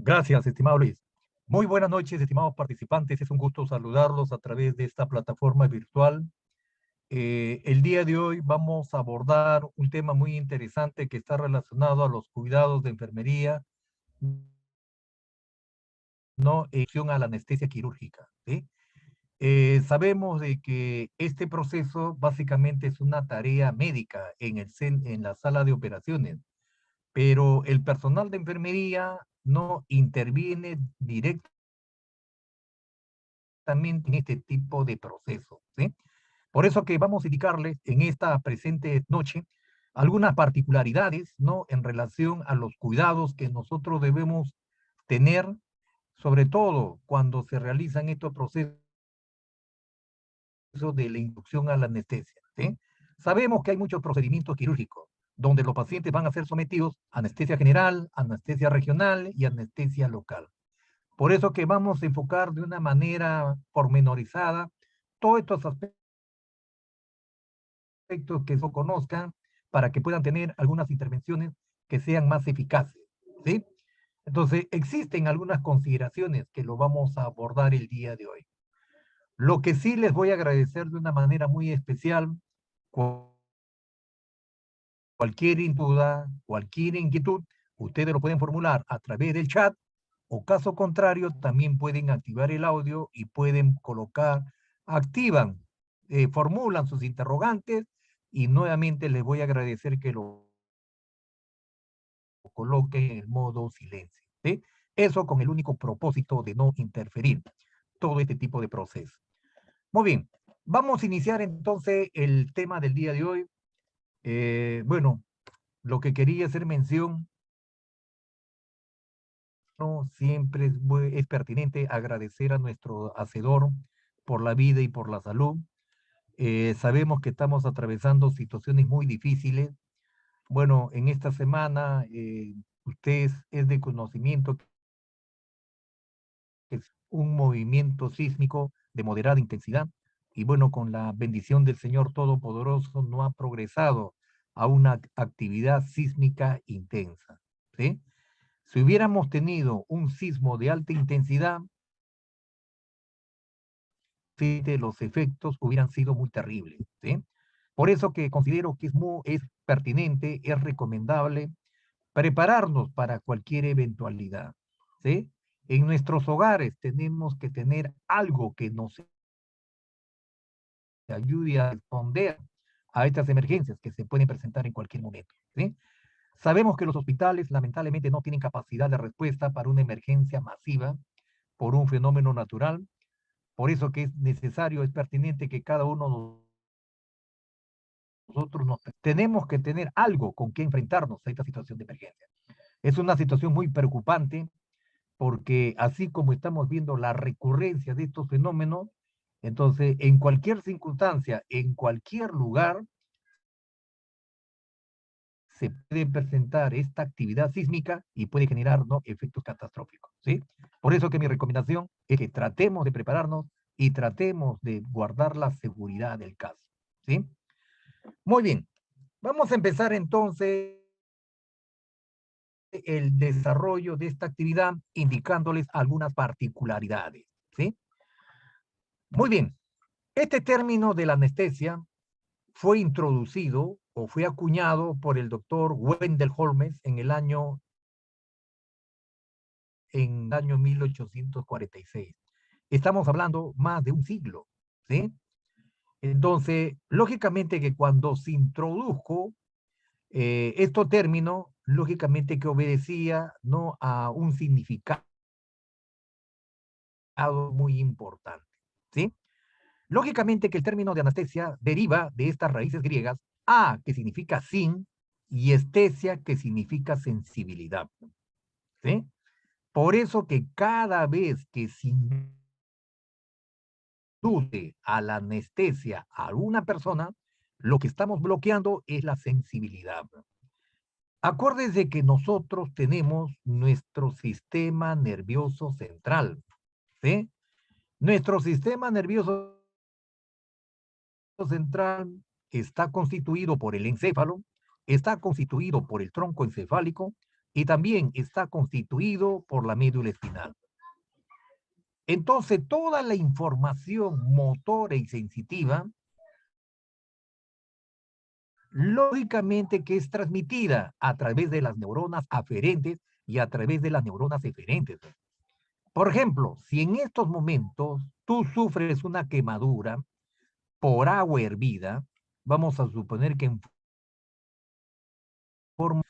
Gracias, estimado Luis. Muy buenas noches, estimados participantes. Es un gusto saludarlos a través de esta plataforma virtual. El día de hoy vamos a abordar un tema muy interesante que está relacionado a los cuidados de enfermería, no en relación a la anestesia quirúrgica, ¿sí? Sabemos de que este proceso básicamente es una tarea médica en la sala de operaciones, pero el personal de enfermería no interviene directamente en este tipo de procesos, ¿sí? Por eso que vamos a indicarles en esta presente noche algunas particularidades, ¿no? En relación a los cuidados que nosotros debemos tener, sobre todo cuando se realizan estos procesos de la inducción a la anestesia, ¿sí? Sabemos que hay muchos procedimientos quirúrgicos donde los pacientes van a ser sometidos a anestesia general, anestesia regional y anestesia local. Por eso que vamos a enfocar de una manera pormenorizada todos estos aspectos que se conozcan para que puedan tener algunas intervenciones que sean más eficaces, ¿sí? Entonces, existen algunas consideraciones que lo vamos a abordar el día de hoy. Lo que sí les voy a agradecer de una manera muy especial, cualquier duda, cualquier inquietud, ustedes lo pueden formular a través del chat o caso contrario, también pueden activar el audio y pueden colocar, activan, formulan sus interrogantes y nuevamente les voy a agradecer que lo coloquen en el modo silencio, ¿sí? Eso con el único propósito de no interferir todo este tipo de proceso. Muy bien, vamos a iniciar entonces el tema del día de hoy. Bueno, lo que quería hacer mención, ¿no? Siempre es pertinente agradecer a nuestro Hacedor por la vida y por la salud. Sabemos que estamos atravesando situaciones muy difíciles. Bueno, en esta semana usted es de conocimiento que es un movimiento sísmico de moderada intensidad y bueno, con la bendición del Señor Todopoderoso no ha progresado a una actividad sísmica intensa, ¿sí? Si hubiéramos tenido un sismo de alta intensidad, los efectos hubieran sido muy terribles, ¿sí? Por eso que considero que es pertinente, es recomendable prepararnos para cualquier eventualidad, ¿sí? En nuestros hogares tenemos que tener algo que nos ayude a responder a estas emergencias que se pueden presentar en cualquier momento, ¿sí? Sabemos que los hospitales lamentablemente no tienen capacidad de respuesta para una emergencia masiva por un fenómeno natural, por eso que es necesario, es pertinente que cada uno de nosotros tenemos que tener algo con que enfrentarnos a esta situación de emergencia. Es una situación muy preocupante porque así como estamos viendo la recurrencia de estos fenómenos, entonces en cualquier circunstancia, en cualquier lugar, se puede presentar esta actividad sísmica y puede generar, ¿no?, efectos catastróficos, ¿sí? Por eso que mi recomendación es que tratemos de prepararnos y tratemos de guardar la seguridad del caso, ¿sí? Muy bien, vamos a empezar entonces el desarrollo de esta actividad indicándoles algunas particularidades, ¿sí? Muy bien, este término de la anestesia fue introducido o fue acuñado por el doctor Wendell Holmes en el año 1846. Estamos hablando más de un siglo, ¿sí? Entonces, lógicamente que cuando se introdujo este término, lógicamente que obedecía, ¿no?, a un significado muy importante, ¿sí? Lógicamente que el término de anestesia deriva de estas raíces griegas, a, que significa sin, y estesia, que significa sensibilidad, ¿sí? Por eso que cada vez que se induce a la anestesia a una persona, lo que estamos bloqueando es la sensibilidad. Acuérdense que nosotros tenemos nuestro sistema nervioso central, ¿sí? Nuestro sistema nervioso central está constituido por el encéfalo, está constituido por el tronco encefálico, y también está constituido por la médula espinal. Entonces, toda la información motora y sensitiva, lógicamente que es transmitida a través de las neuronas aferentes y a través de las neuronas eferentes. Por ejemplo, si en estos momentos tú sufres una quemadura por agua hervida, vamos a suponer que en forma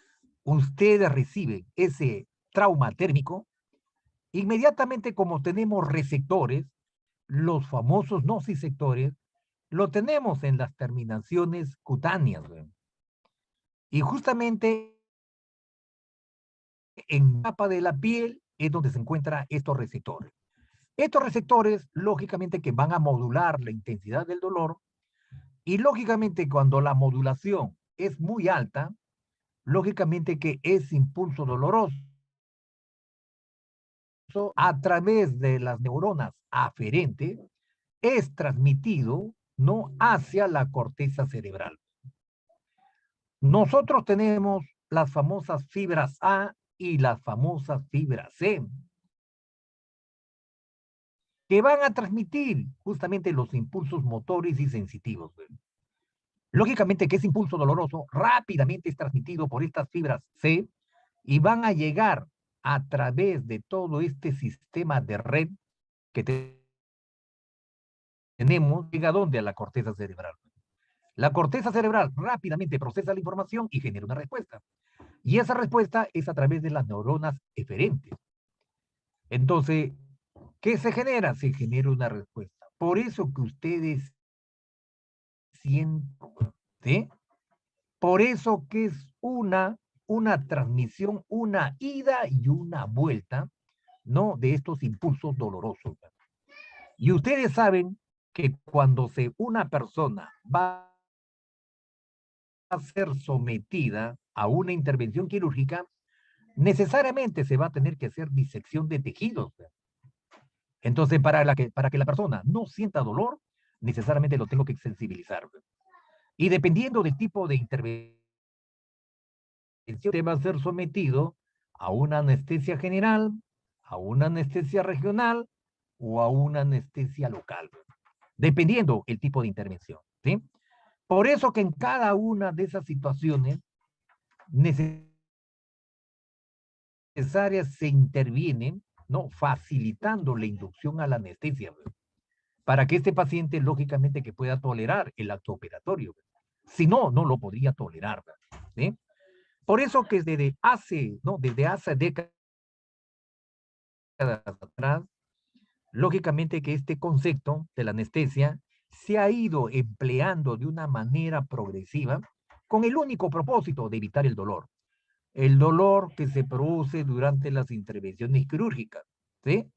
usted recibe ese trauma térmico, inmediatamente como tenemos receptores, los famosos nociceptores, lo tenemos en las terminaciones cutáneas. Y justamente en la capa de la piel es donde se encuentran estos receptores. Estos receptores, lógicamente, que van a modular la intensidad del dolor y, lógicamente, cuando la modulación es muy alta, lógicamente que ese impulso doloroso a través de las neuronas aferentes es transmitido no hacia la corteza cerebral. Nosotros tenemos las famosas fibras A y las famosas fibras C, que van a transmitir justamente los impulsos motores y sensitivos. Lógicamente que ese impulso doloroso rápidamente es transmitido por estas fibras C y van a llegar a través de todo este sistema de red que tenemos, llega a dónde? A la corteza cerebral. La corteza cerebral rápidamente procesa la información y genera una respuesta. Y esa respuesta es a través de las neuronas eferentes. Entonces, ¿qué se genera? Se genera una respuesta. Por eso que ustedes sienten, ¿sí? Por eso que es una transmisión, una ida y una vuelta, ¿no? De estos impulsos dolorosos. Y ustedes saben que cuando una persona va a ser sometida a una intervención quirúrgica, necesariamente se va a tener que hacer disección de tejidos. Entonces, para que la persona no sienta dolor, necesariamente lo tengo que sensibilizar. Y dependiendo del tipo de intervención, va a ser sometido a una anestesia general, a una anestesia regional o a una anestesia local, dependiendo el tipo de intervención. ¿Sí? Por eso que en cada una de esas situaciones necesarias se intervienen, ¿no? Facilitando la inducción a la anestesia, para que este paciente, lógicamente, que pueda tolerar el acto operatorio. Si no, no lo podría tolerar. ¿Sí? Por eso que desde hace décadas atrás, lógicamente que este concepto de la anestesia se ha ido empleando de una manera progresiva con el único propósito de evitar el dolor. El dolor que se produce durante las intervenciones quirúrgicas, ¿sí?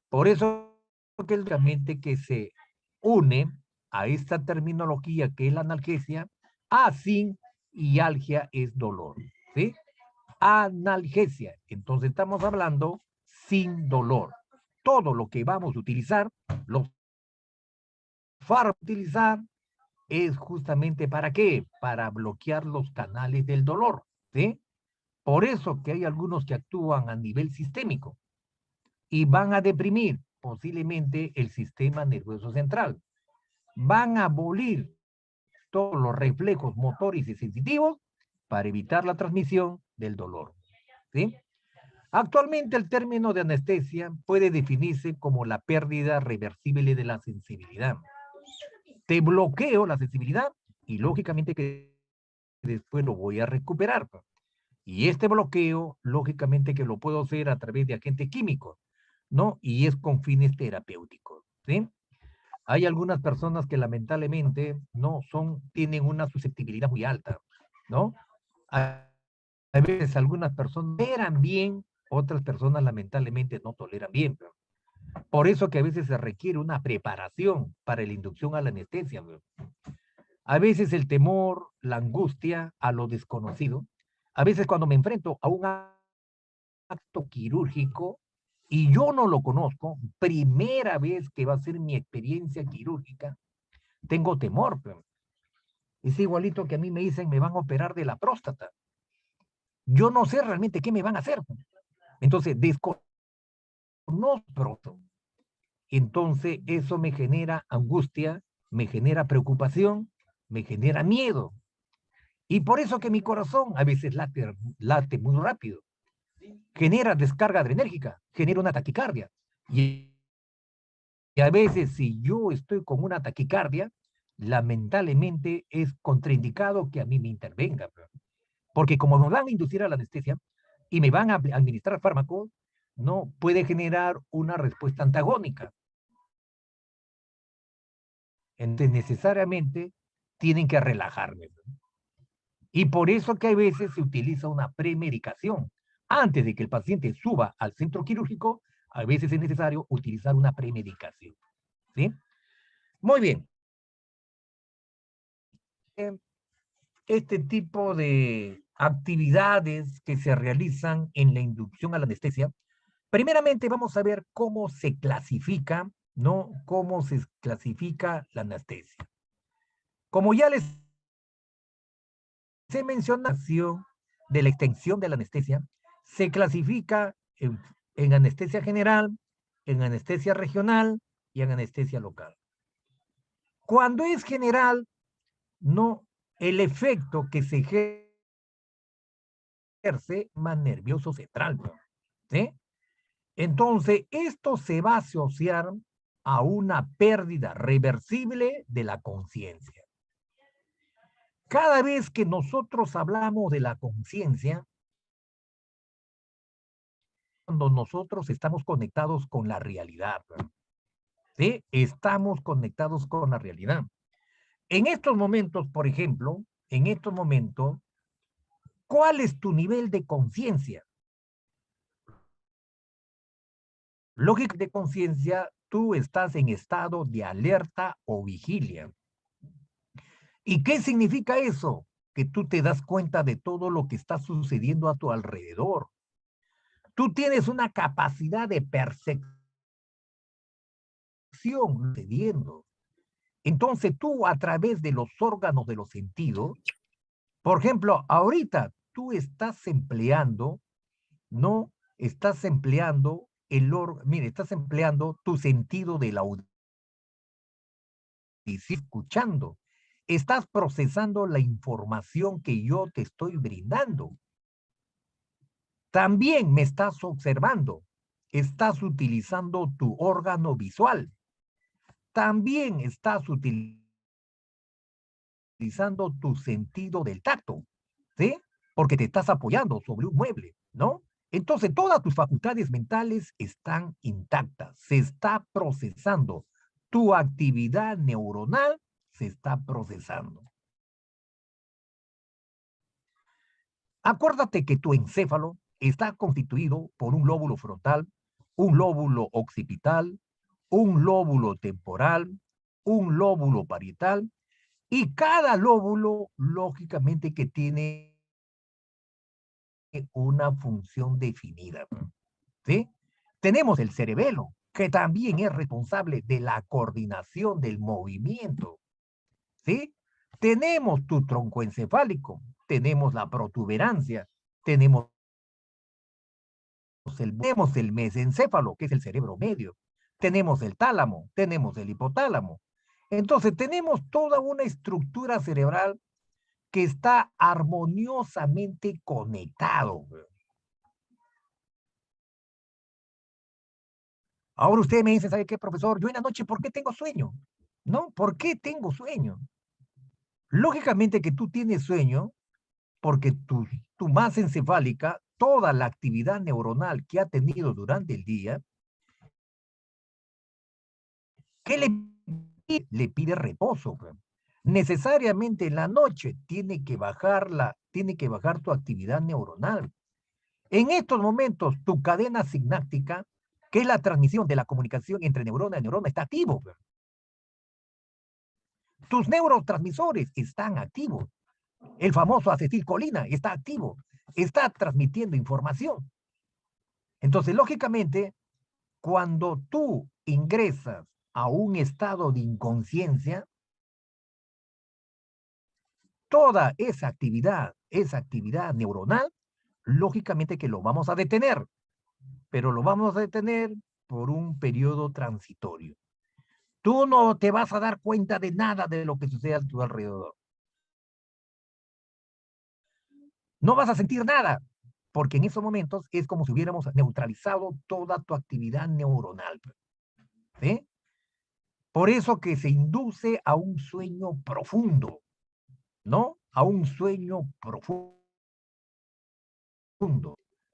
Por eso que lógicamente que se une a esta terminología que es la analgesia, asin y algia es dolor, ¿sí? Analgesia. Entonces estamos hablando sin dolor. Todo lo que vamos a utilizar, los fármacos utilizar, es justamente ¿para qué? Para bloquear los canales del dolor, ¿sí? Por eso que hay algunos que actúan a nivel sistémico y van a deprimir posiblemente el sistema nervioso central. Van a abolir todos los reflejos motores y sensitivos para evitar la transmisión del dolor, ¿sí? Actualmente el término de anestesia puede definirse como la pérdida reversible de la sensibilidad. Te bloqueo la sensibilidad y lógicamente que después lo voy a recuperar. Y este bloqueo, lógicamente que lo puedo hacer a través de agentes químicos, ¿no? Y es con fines terapéuticos, ¿sí? Hay algunas personas que lamentablemente tienen una susceptibilidad muy alta, ¿no? A veces algunas personas toleran bien, otras personas lamentablemente no toleran bien. Por eso que a veces se requiere una preparación para la inducción a la anestesia. A veces el temor, la angustia a lo desconocido. A veces cuando me enfrento a un acto quirúrgico y yo no lo conozco, primera vez que va a ser mi experiencia quirúrgica, tengo temor. Es igualito que a mí me dicen me van a operar de la próstata. yo no sé realmente qué me van a hacer. Entonces, desconozco. Entonces, eso me genera angustia, me genera preocupación, me genera miedo. Y por eso que mi corazón a veces late muy rápido. Genera descarga adrenérgica, genera una taquicardia. Y a veces, si yo estoy con una taquicardia, lamentablemente es contraindicado que a mí me intervenga. Porque como me van a inducir a la anestesia y me van a administrar fármacos, no puede generar una respuesta antagónica. Entonces, necesariamente tienen que relajarme. Y por eso que a veces se utiliza una premedicación. Antes de que el paciente suba al centro quirúrgico, a veces es necesario utilizar una premedicación. ¿Sí? Muy bien. Este tipo de actividades que se realizan en la inducción a la anestesia, primeramente vamos a ver cómo se clasifica, ¿no? Cómo se clasifica la anestesia. Como ya les he mencionado de la extensión de la anestesia, se clasifica en anestesia general, en anestesia regional y en anestesia local. Cuando es general, no, el efecto que se ejerce más nervioso central, ¿sí? Entonces, esto se va a asociar a una pérdida reversible de la conciencia. Cada vez que nosotros hablamos de la conciencia, cuando nosotros estamos conectados con la realidad, ¿sí? Estamos conectados con la realidad. En estos momentos, por ejemplo, en estos momentos, ¿cuál es tu nivel de conciencia? Lógica de conciencia, tú estás en estado de alerta o vigilia. ¿Y qué significa eso? Que tú te das cuenta de todo lo que está sucediendo a tu alrededor. Tú tienes una capacidad de percepción sucediendo. Entonces tú a través de los órganos de los sentidos, por ejemplo, ahorita tú estás empleando, ¿no? Estás empleando mire, estás empleando tu sentido de la audición, escuchando. Estás procesando la información que yo te estoy brindando. También me estás observando. Estás utilizando tu órgano visual. También estás utilizando tu sentido del tacto, ¿sí? Porque te estás apoyando sobre un mueble, ¿no? Entonces, todas tus facultades mentales están intactas. Se está procesando. Tu actividad neuronal se está procesando. Acuérdate que tu encéfalo está constituido por un lóbulo frontal, un lóbulo occipital, un lóbulo temporal, un lóbulo parietal, y cada lóbulo, lógicamente, que tiene una función definida, ¿sí? Tenemos el cerebelo, que también es responsable de la coordinación del movimiento, ¿sí? Tenemos tu tronco encefálico, tenemos la protuberancia, tenemos el mesencéfalo, que es el cerebro medio, tenemos el tálamo, tenemos el hipotálamo. Entonces, tenemos toda una estructura cerebral que está armoniosamente conectado. Ahora usted me dice, ¿sabe qué, profesor? Yo en la noche, ¿por qué tengo sueño? ¿No? ¿Por qué tengo sueño? Lógicamente que tú tienes sueño porque tu masa encefálica, toda la actividad neuronal que ha tenido durante el día, ¿qué le pide reposo? Necesariamente en la noche tiene que bajar tu actividad neuronal. En estos momentos, tu cadena sináptica, que es la transmisión de la comunicación entre neurona y neurona, está activo. Tus neurotransmisores están activos. El famoso acetilcolina está activo. Está transmitiendo información. Entonces, lógicamente, cuando tú ingresas a un estado de inconsciencia, toda esa actividad neuronal, lógicamente que lo vamos a detener, pero lo vamos a detener por un periodo transitorio. Tú no te vas a dar cuenta de nada de lo que sucede a tu alrededor. No vas a sentir nada, porque en esos momentos es como si hubiéramos neutralizado toda tu actividad neuronal. ¿Sí? Por eso que se induce a un sueño profundo, ¿no? A un sueño profundo.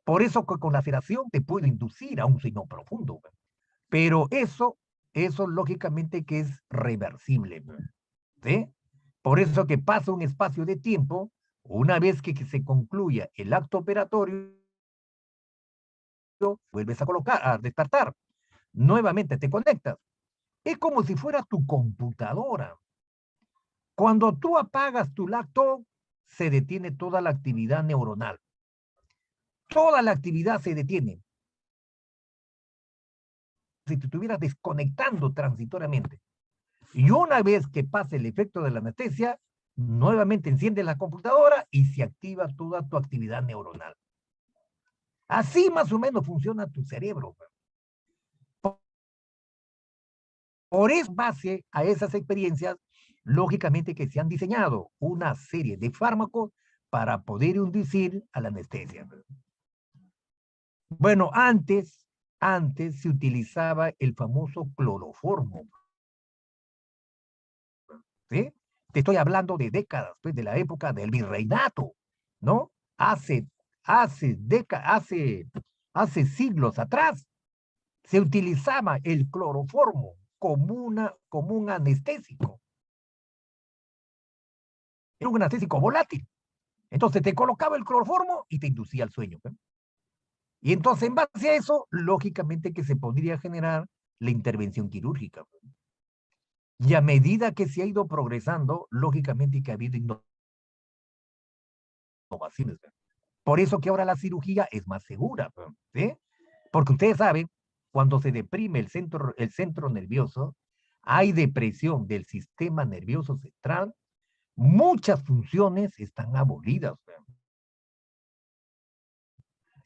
Por eso que con la sedación te puede inducir a un sueño profundo. Pero eso lógicamente que es reversible. ¿Sí? Por eso que pasa un espacio de tiempo, una vez que se concluya el acto operatorio, vuelves a colocar, a despertar. Nuevamente te conectas. Es como si fuera tu computadora. Cuando tú apagas tu laptop, se detiene toda la actividad neuronal. Toda la actividad se detiene. Si te estuvieras desconectando transitoriamente. Y una vez que pase el efecto de la anestesia, nuevamente enciende la computadora y se activa toda tu actividad neuronal. Así más o menos funciona tu cerebro. Por eso, base a esas experiencias, lógicamente que se han diseñado una serie de fármacos para poder inducir a la anestesia. Bueno, antes se utilizaba el famoso cloroformo. ¿Sí? Te estoy hablando de décadas, pues, de la época del virreinato, ¿no? Hace siglos atrás se utilizaba el cloroformo como un anestésico. Era un anestésico volátil. Entonces te colocaba el cloroformo y te inducía al sueño. ¿Eh? Y entonces en base a eso, lógicamente que se podría generar la intervención quirúrgica. Y a medida que se ha ido progresando, lógicamente que ha habido innovaciones. Por eso que ahora la cirugía es más segura. ¿Sí? Porque ustedes saben, cuando se deprime el centro nervioso, hay depresión del sistema nervioso central, muchas funciones están abolidas.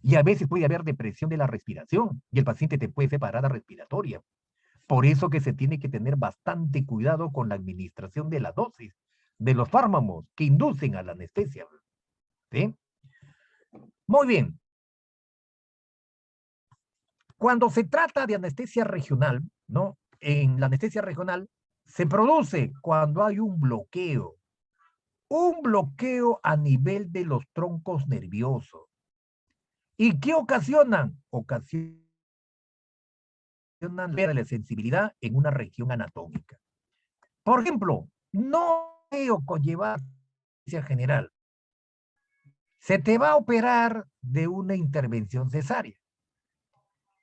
Y a veces puede haber depresión de la respiración y el paciente te puede hacer parada respiratoria. Por eso que se tiene que tener bastante cuidado con la administración de la dosis de los fármacos que inducen a la anestesia. ¿Sí? Muy bien. Cuando se trata de anestesia regional, ¿no? En la anestesia regional se produce cuando hay un bloqueo a nivel de los troncos nerviosos. ¿Y qué ocasionan? Ocasionan la sensibilidad en una región anatómica. Por ejemplo, no veo conllevar anestesia general. Se te va a operar de una intervención cesárea.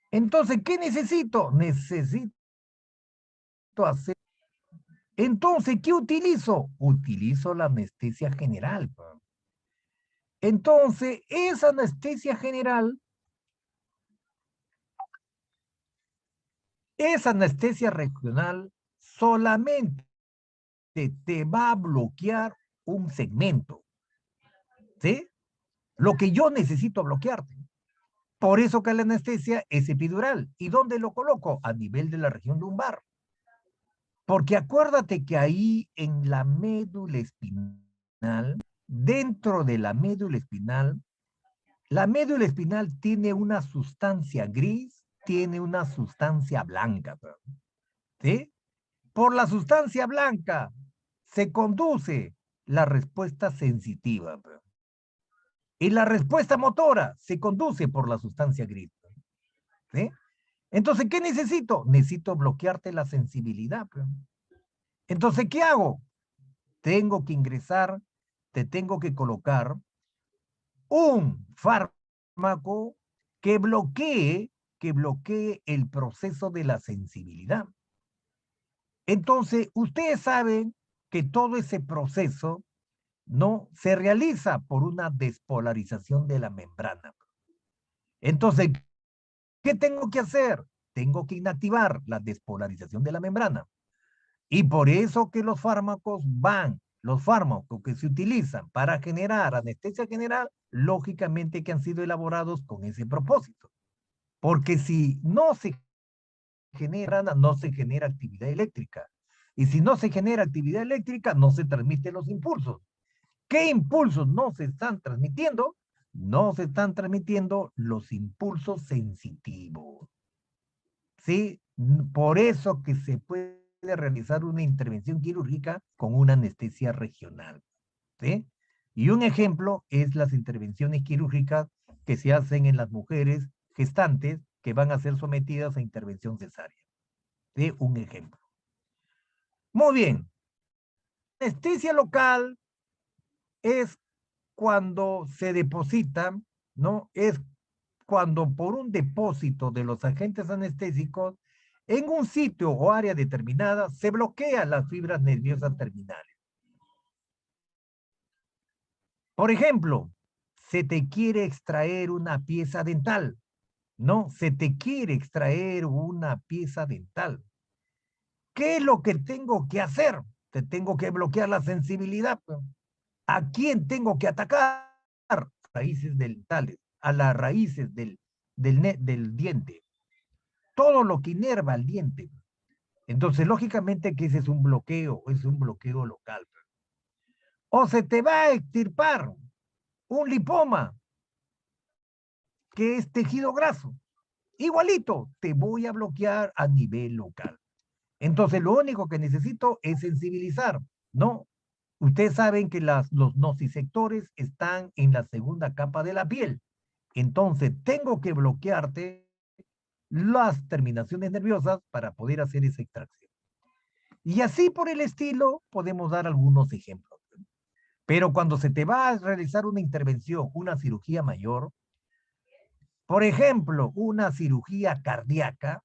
Entonces, ¿qué necesito? Necesito hacer. Entonces, ¿qué utilizo? Utilizo la anestesia general. Entonces, esa anestesia general, esa anestesia regional solamente te va a bloquear un segmento. ¿Sí? Lo que yo necesito bloquearte. Por eso que la anestesia es epidural. ¿Y dónde lo coloco? A nivel de la región lumbar. Porque acuérdate que ahí en la médula espinal, dentro de la médula espinal tiene una sustancia gris, tiene una sustancia blanca. ¿Sí? Por la sustancia blanca se conduce la respuesta sensitiva. Y la respuesta motora se conduce por la sustancia gris. ¿Sí? Entonces, ¿qué necesito? Necesito bloquearte la sensibilidad. Entonces, ¿qué hago? Tengo que ingresar, te tengo que colocar un fármaco que bloquee el proceso de la sensibilidad. Entonces, ustedes saben que todo ese proceso no se realiza por una despolarización de la membrana. Entonces, ¿qué tengo que hacer? Tengo que inactivar la despolarización de la membrana. Y por eso que los fármacos van, los fármacos que se utilizan para generar anestesia general, lógicamente que han sido elaborados con ese propósito. Porque si no se genera, no se genera actividad eléctrica. Y si no se genera actividad eléctrica, no se transmiten los impulsos. ¿Qué impulsos no se están transmitiendo? No se están transmitiendo los impulsos sensitivos. ¿Sí? Por eso que se puede realizar una intervención quirúrgica con una anestesia regional. ¿Sí? Y un ejemplo es las intervenciones quirúrgicas que se hacen en las mujeres gestantes que van a ser sometidas a intervención cesárea. ¿Sí? Un ejemplo. Muy bien. Anestesia local es cuando se deposita, ¿no? Es cuando por un depósito de los agentes anestésicos en un sitio o área determinada se bloquean las fibras nerviosas terminales. Por ejemplo, se te quiere extraer una pieza dental, ¿no? Se te quiere extraer una pieza dental. ¿Qué es lo que tengo que hacer? Te tengo que bloquear la sensibilidad. ¿A quién tengo que atacar? Raíces dentales, a las raíces del diente. Todo lo que inerva al diente. Entonces, lógicamente que ese es un bloqueo local. O se te va a extirpar un lipoma, que es tejido graso. Igualito, te voy a bloquear a nivel local. Entonces, lo único que necesito es sensibilizar, ¿no? Ustedes saben que los nociceptores están en la segunda capa de la piel. Entonces, tengo que bloquearte las terminaciones nerviosas para poder hacer esa extracción. Y así por el estilo, podemos dar algunos ejemplos. Pero cuando se te va a realizar una intervención, una cirugía mayor, por ejemplo, una cirugía cardíaca,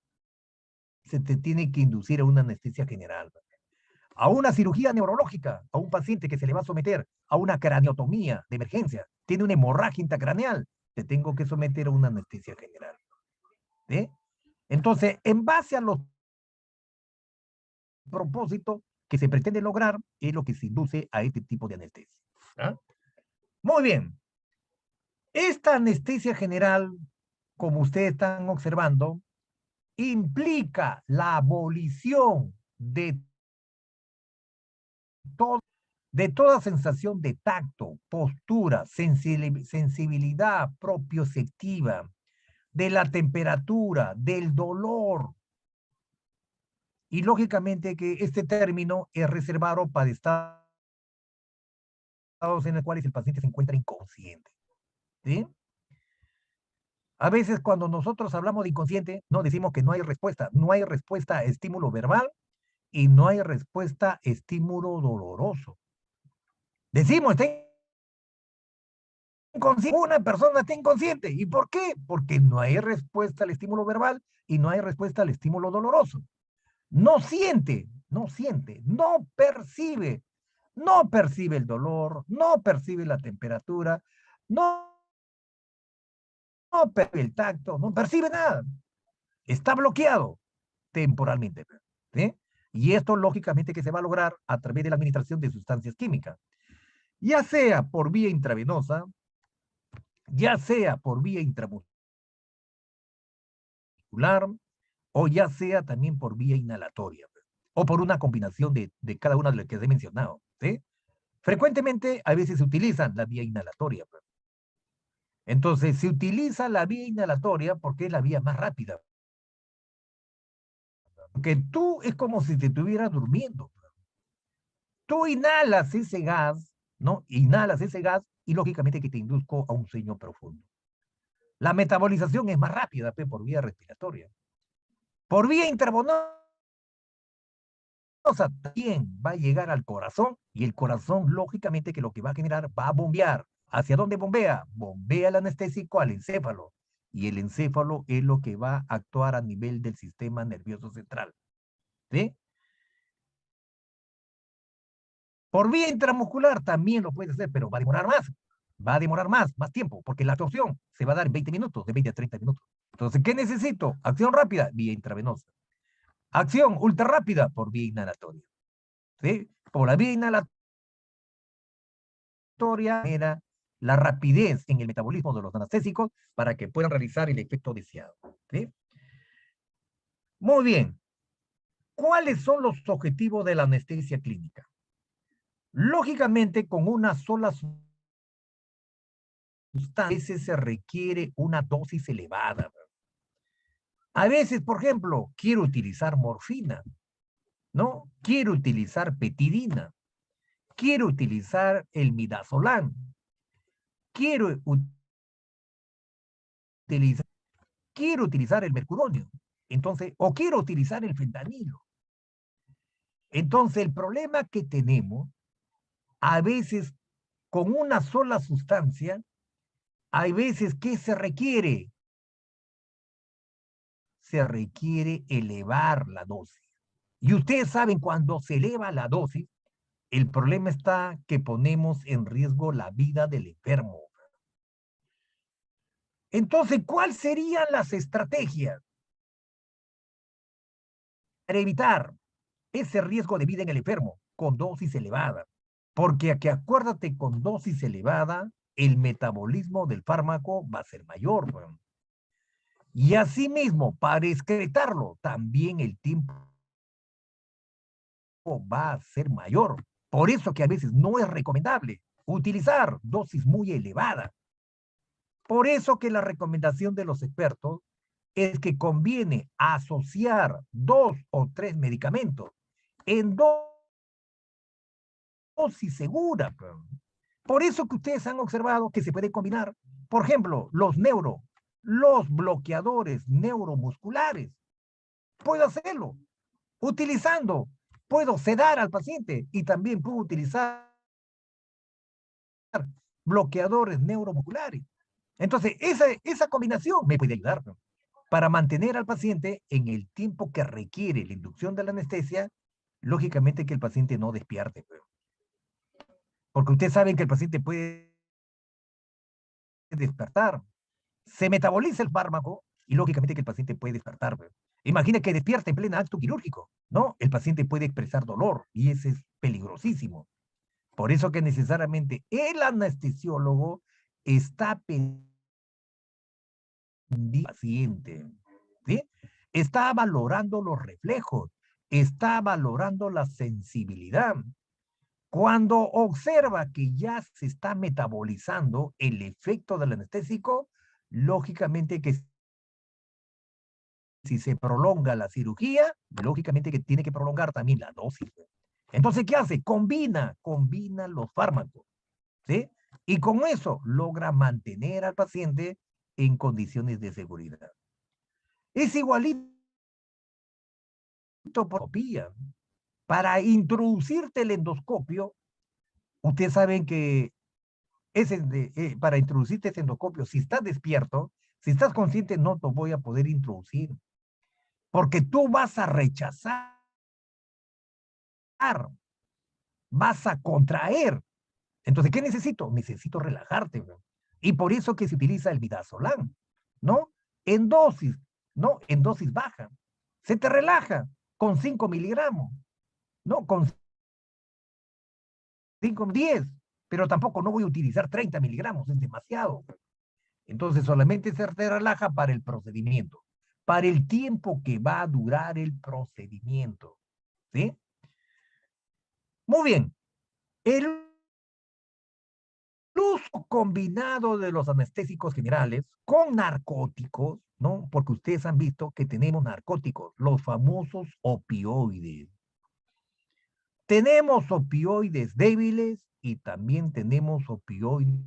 se te tiene que inducir a una anestesia general. A una cirugía neurológica, a un paciente que se le va a someter a una craniotomía de emergencia, tiene una hemorragia intracraneal, te tengo que someter a una anestesia general. ¿Sí? Entonces, en base a los propósitos que se pretende lograr, es lo que se induce a este tipo de anestesia. ¿Ah? Muy bien. Esta anestesia general, como ustedes están observando, implica la abolición todo, de toda sensación de tacto, postura, sensibilidad propioceptiva, de la temperatura, del dolor. Y lógicamente que este término es reservado para estados en los cuales el paciente se encuentra inconsciente. ¿Sí? A veces cuando nosotros hablamos de inconsciente, no decimos que no hay respuesta. No hay respuesta a estímulo verbal y no hay respuesta a estímulo doloroso. Decimos, está inconsciente. Una persona está inconsciente. ¿Y por qué? Porque no hay respuesta al estímulo verbal y no hay respuesta al estímulo doloroso. No siente, no percibe, no percibe el dolor, no percibe la temperatura, no percibe el tacto, no percibe nada. Está bloqueado temporalmente. ¿Sí? Y esto lógicamente que se va a lograr a través de la administración de sustancias químicas, ya sea por vía intravenosa, ya sea por vía intramuscular, o ya sea también por vía inhalatoria, o por una combinación de cada una de las que he mencionado. ¿Sí? Frecuentemente, a veces se utiliza la vía inhalatoria. Entonces, se utiliza la vía inhalatoria porque es la vía más rápida. Porque tú es como si te estuvieras durmiendo. Tú inhalas ese gas, ¿no? Inhalas ese gas y lógicamente que te induzco a un sueño profundo. La metabolización es más rápida por vía respiratoria. Por vía intravenosa también va a llegar al corazón y el corazón lógicamente que lo que va a generar va a bombear. ¿Hacia dónde bombea? Bombea el anestésico al encéfalo y el encéfalo es lo que va a actuar a nivel del sistema nervioso central. ¿Sí? Por vía intramuscular también lo puede hacer, pero va a demorar más. Va a demorar más tiempo, porque la absorción se va a dar en 20 minutos, de 20 a 30 minutos. Entonces, ¿qué necesito? Acción rápida, vía intravenosa. Acción ultra rápida por vía inhalatoria. ¿Sí? Por la vía inhalatoria historia era la rapidez en el metabolismo de los anestésicos para que puedan realizar el efecto deseado. ¿Sí? Muy bien. ¿Cuáles son los objetivos de la anestesia clínica? Lógicamente, con una sola sustancia, a veces se requiere una dosis elevada. A veces, por ejemplo, quiero utilizar morfina, ¿no? Quiero utilizar petidina, quiero utilizar el midazolam, quiero utilizar, quiero utilizar el mercuronio, entonces, o quiero utilizar el fentanilo. Entonces, el problema que tenemos, a veces, con una sola sustancia, hay veces que se requiere elevar la dosis. Y ustedes saben, cuando se eleva la dosis, el problema está que ponemos en riesgo la vida del enfermo. Entonces, ¿cuáles serían las estrategias para evitar ese riesgo de vida en el enfermo con dosis elevada? Porque aquí acuérdate, con dosis elevada, el metabolismo del fármaco va a ser mayor. Bueno. Y asimismo, para excretarlo, también el tiempo va a ser mayor. Por eso que a veces no es recomendable utilizar dosis muy elevadas. Por eso que la recomendación de los expertos es que conviene asociar 2 o 3 medicamentos en dosis segura. Por eso que ustedes han observado que se puede combinar, por ejemplo, los bloqueadores neuromusculares. Puedo hacerlo utilizando, puedo sedar al paciente y también puedo utilizar bloqueadores neuromusculares. Entonces, esa combinación me puede ayudar, ¿no? Para mantener al paciente en el tiempo que requiere la inducción de la anestesia, lógicamente que el paciente no despierte. Porque ustedes saben que el paciente puede despertar. Se metaboliza el fármaco y lógicamente que el paciente puede despertar. Imagina que despierta en pleno acto quirúrgico, ¿no? El paciente puede expresar dolor y ese es peligrosísimo. Por eso que necesariamente el anestesiólogo está pendiente del paciente, ¿sí? Está valorando los reflejos, está valorando la sensibilidad. Cuando observa que ya se está metabolizando el efecto del anestésico, lógicamente que si se prolonga la cirugía, lógicamente que tiene que prolongar también la dosis. Entonces, ¿qué hace? Combina los fármacos, ¿sí? Y con eso logra mantener al paciente en condiciones de seguridad. Es igualito por endoscopía. Para introducirte el endoscopio, ustedes saben que para introducirte ese endoscopio, si estás despierto, si estás consciente, no te voy a poder introducir. Porque tú vas a rechazar, vas a contraer. Entonces, ¿qué necesito? Necesito relajarte, bro. Y por eso que se utiliza el midazolam, ¿no? En dosis, ¿no? En dosis baja. Se te relaja con 5 miligramos, ¿no? Con 5, 10, pero tampoco no voy a utilizar 30 miligramos, es demasiado. Entonces solamente se te relaja para el procedimiento, para el tiempo que va a durar el procedimiento, ¿sí? Muy bien. El uso combinado de los anestésicos generales con narcóticos, ¿no? Porque ustedes han visto que tenemos narcóticos, los famosos opioides. Tenemos opioides débiles y también tenemos opioides.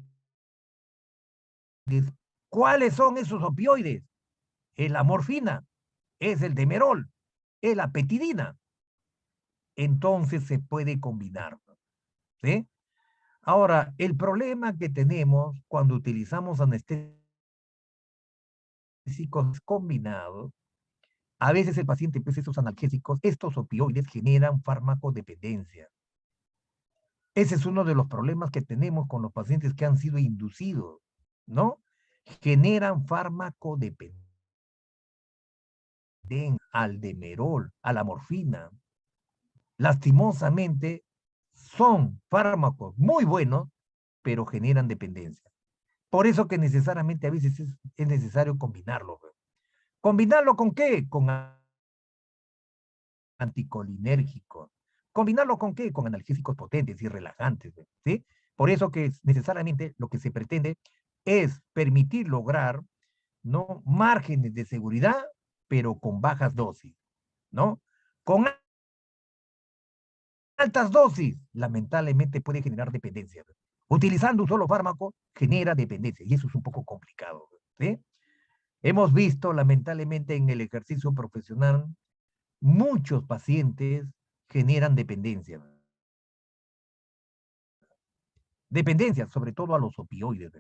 ¿Cuáles son esos opioides? Es la morfina, es el demerol, es la petidina. Entonces se puede combinar, ¿sí? Ahora, el problema que tenemos cuando utilizamos anestésicos combinados, a veces el paciente empieza esos analgésicos, estos opioides generan farmacodependencia. Ese es uno de los problemas que tenemos con los pacientes que han sido inducidos, ¿no? Generan farmacodependencia al demerol, a la morfina. Lastimosamente, son fármacos muy buenos, pero generan dependencia. Por eso que necesariamente a veces es necesario combinarlo. ¿Combinarlo con qué? Con anticolinérgicos. ¿Combinarlo con qué? Con analgésicos potentes y relajantes, ¿sí? Por eso que necesariamente lo que se pretende es permitir lograr, ¿no?, márgenes de seguridad, pero con bajas dosis, ¿no? Con altas dosis, lamentablemente puede generar dependencia. Utilizando un solo fármaco genera dependencia y eso es un poco complicado, ¿sí? Hemos visto lamentablemente en el ejercicio profesional muchos pacientes generan dependencia. Dependencia, sobre todo a los opioides.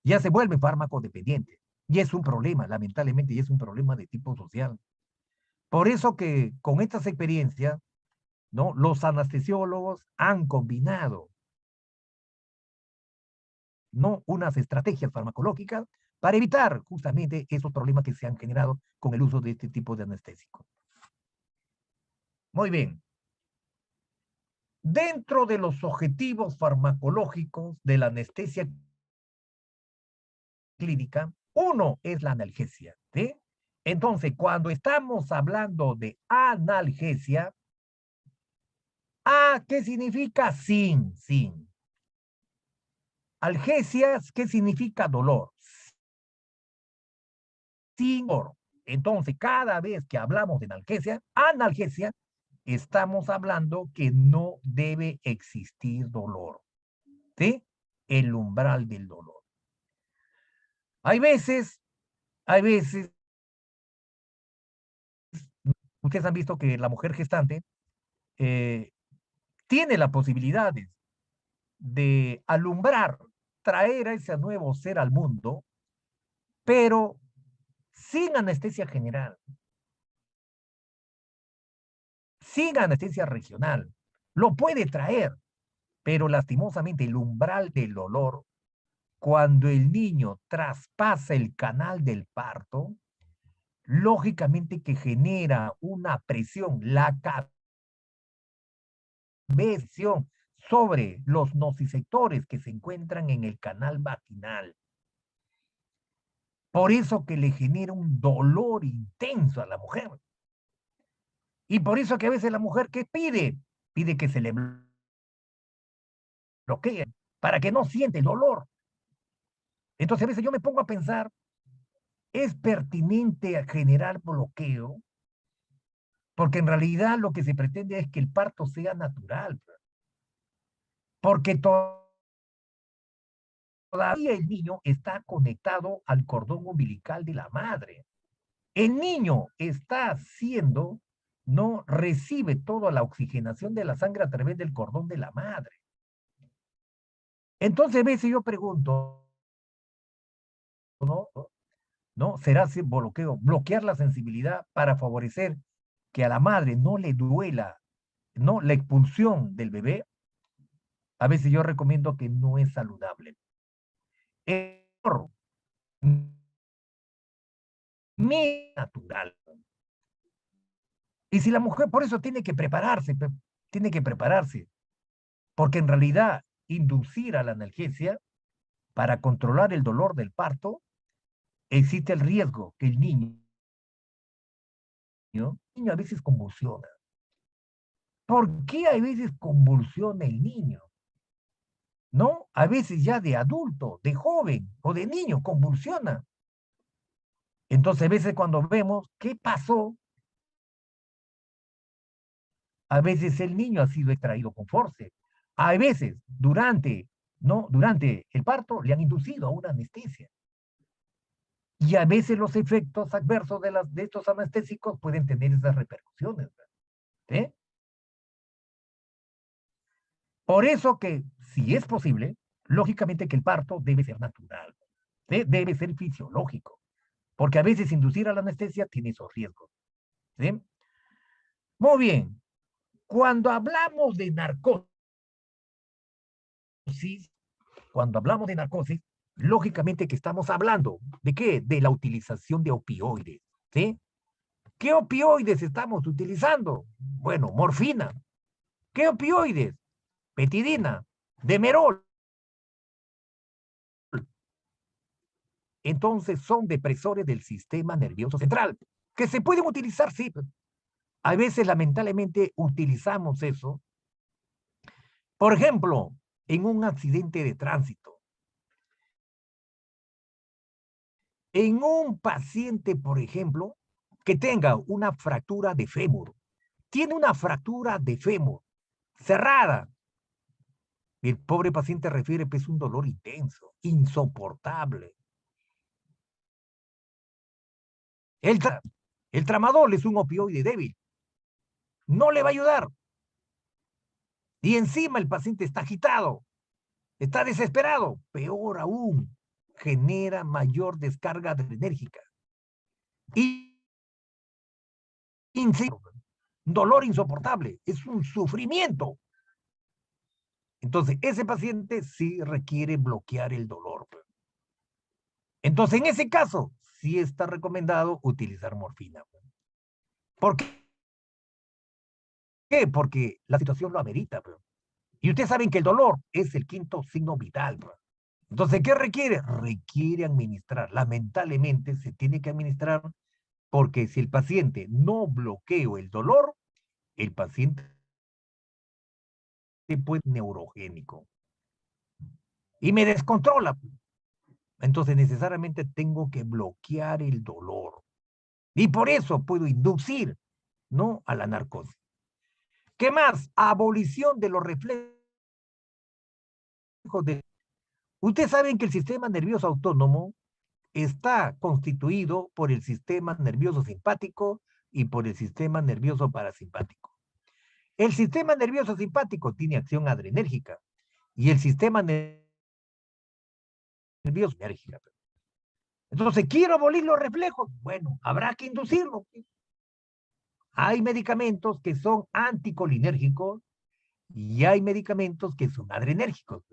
Ya se vuelven fármacos dependientes. Y es un problema, lamentablemente, y es un problema de tipo social. Por eso que con estas experiencias, ¿no?, los anestesiólogos han combinado, ¿no?, unas estrategias farmacológicas para evitar justamente esos problemas que se han generado con el uso de este tipo de anestésico. Muy bien. Dentro de los objetivos farmacológicos de la anestesia clínica, uno es la analgesia, ¿sí? Entonces, cuando estamos hablando de analgesia, ¿qué significa sin? Sin. Algesias, ¿qué significa dolor? Sin dolor. Entonces, cada vez que hablamos de analgesia, estamos hablando que no debe existir dolor, ¿sí? El umbral del dolor. Hay veces, ustedes han visto que la mujer gestante eh, tiene la posibilidad de alumbrar, traer a ese nuevo ser al mundo, pero sin anestesia general, sin anestesia regional. Lo puede traer, pero lastimosamente el umbral del dolor, cuando el niño traspasa el canal del parto, lógicamente que genera una presión, la presión sobre los nociceptores que se encuentran en el canal vaginal. Por eso que le genera un dolor intenso a la mujer. Y por eso que a veces la mujer, ¿qué pide? Pide que se le bloquee para que no siente el dolor. Entonces a veces yo me pongo a pensar, ¿es pertinente generar bloqueo? Porque en realidad lo que se pretende es que el parto sea natural. Porque todavía el niño está conectado al cordón umbilical de la madre. El niño está siendo, no recibe toda la oxigenación de la sangre a través del cordón de la madre. Entonces a veces yo pregunto, ¿no? ¿No? ¿Será ese bloqueo? Bloquear la sensibilidad para favorecer que a la madre no le duela, ¿no?, la expulsión del bebé. A veces yo recomiendo que no es saludable. Es natural. Y si la mujer, por eso tiene que prepararse, porque en realidad inducir a la analgesia para controlar el dolor del parto, existe el riesgo que el niño a veces convulsiona. ¿Por qué a veces convulsiona el niño? ¿No? A veces ya de adulto, de joven o de niño convulsiona. Entonces a veces cuando vemos qué pasó, a veces el niño ha sido extraído con force. A veces durante el parto le han inducido a una anestesia. Y a veces los efectos adversos de estos anestésicos pueden tener esas repercusiones. ¿Sí? Por eso que, si es posible, lógicamente que el parto debe ser natural, ¿sí?, debe ser fisiológico, porque a veces inducir a la anestesia tiene esos riesgos. ¿Sí? Muy bien, cuando hablamos de narcosis, cuando hablamos de narcosis, lógicamente que estamos hablando ¿de qué? De la utilización de opioides. ¿Sí? ¿Qué opioides estamos utilizando? Bueno, morfina. ¿Qué opioides? Petidina, demerol. entonces son depresores del sistema nervioso central, que se pueden utilizar, sí. A veces, lamentablemente, utilizamos eso. Por ejemplo, en un accidente de tránsito. En un paciente, por ejemplo, que tenga una fractura de fémur, tiene una fractura de fémur cerrada. El pobre paciente refiere que es un dolor intenso, insoportable. El tramadol es un opioide débil. No le va a ayudar. Y encima el paciente está agitado, está desesperado. Peor aún, genera mayor descarga adrenérgica. Y dolor insoportable, es un sufrimiento. Entonces, ese paciente sí requiere bloquear el dolor. Entonces, en ese caso, sí está recomendado utilizar morfina. ¿Por qué? Porque la situación lo amerita. Y ustedes saben que el dolor es el quinto signo vital. Entonces, ¿qué requiere? Requiere administrar. Lamentablemente, se tiene que administrar porque si el paciente no bloquea el dolor, el paciente puede ser neurogénico. Y me descontrola. Entonces, necesariamente tengo que bloquear el dolor. Y por eso puedo inducir, ¿no?, a la narcosis. ¿Qué más? Abolición de los reflejos de... Ustedes saben que el sistema nervioso autónomo está constituido por el sistema nervioso simpático y por el sistema nervioso parasimpático. El sistema nervioso simpático tiene acción adrenérgica y el sistema nervioso enérgica. Entonces, ¿quiero abolir los reflejos? Bueno, habrá que inducirlo. Hay medicamentos que son anticolinérgicos y hay medicamentos que son adrenérgicos.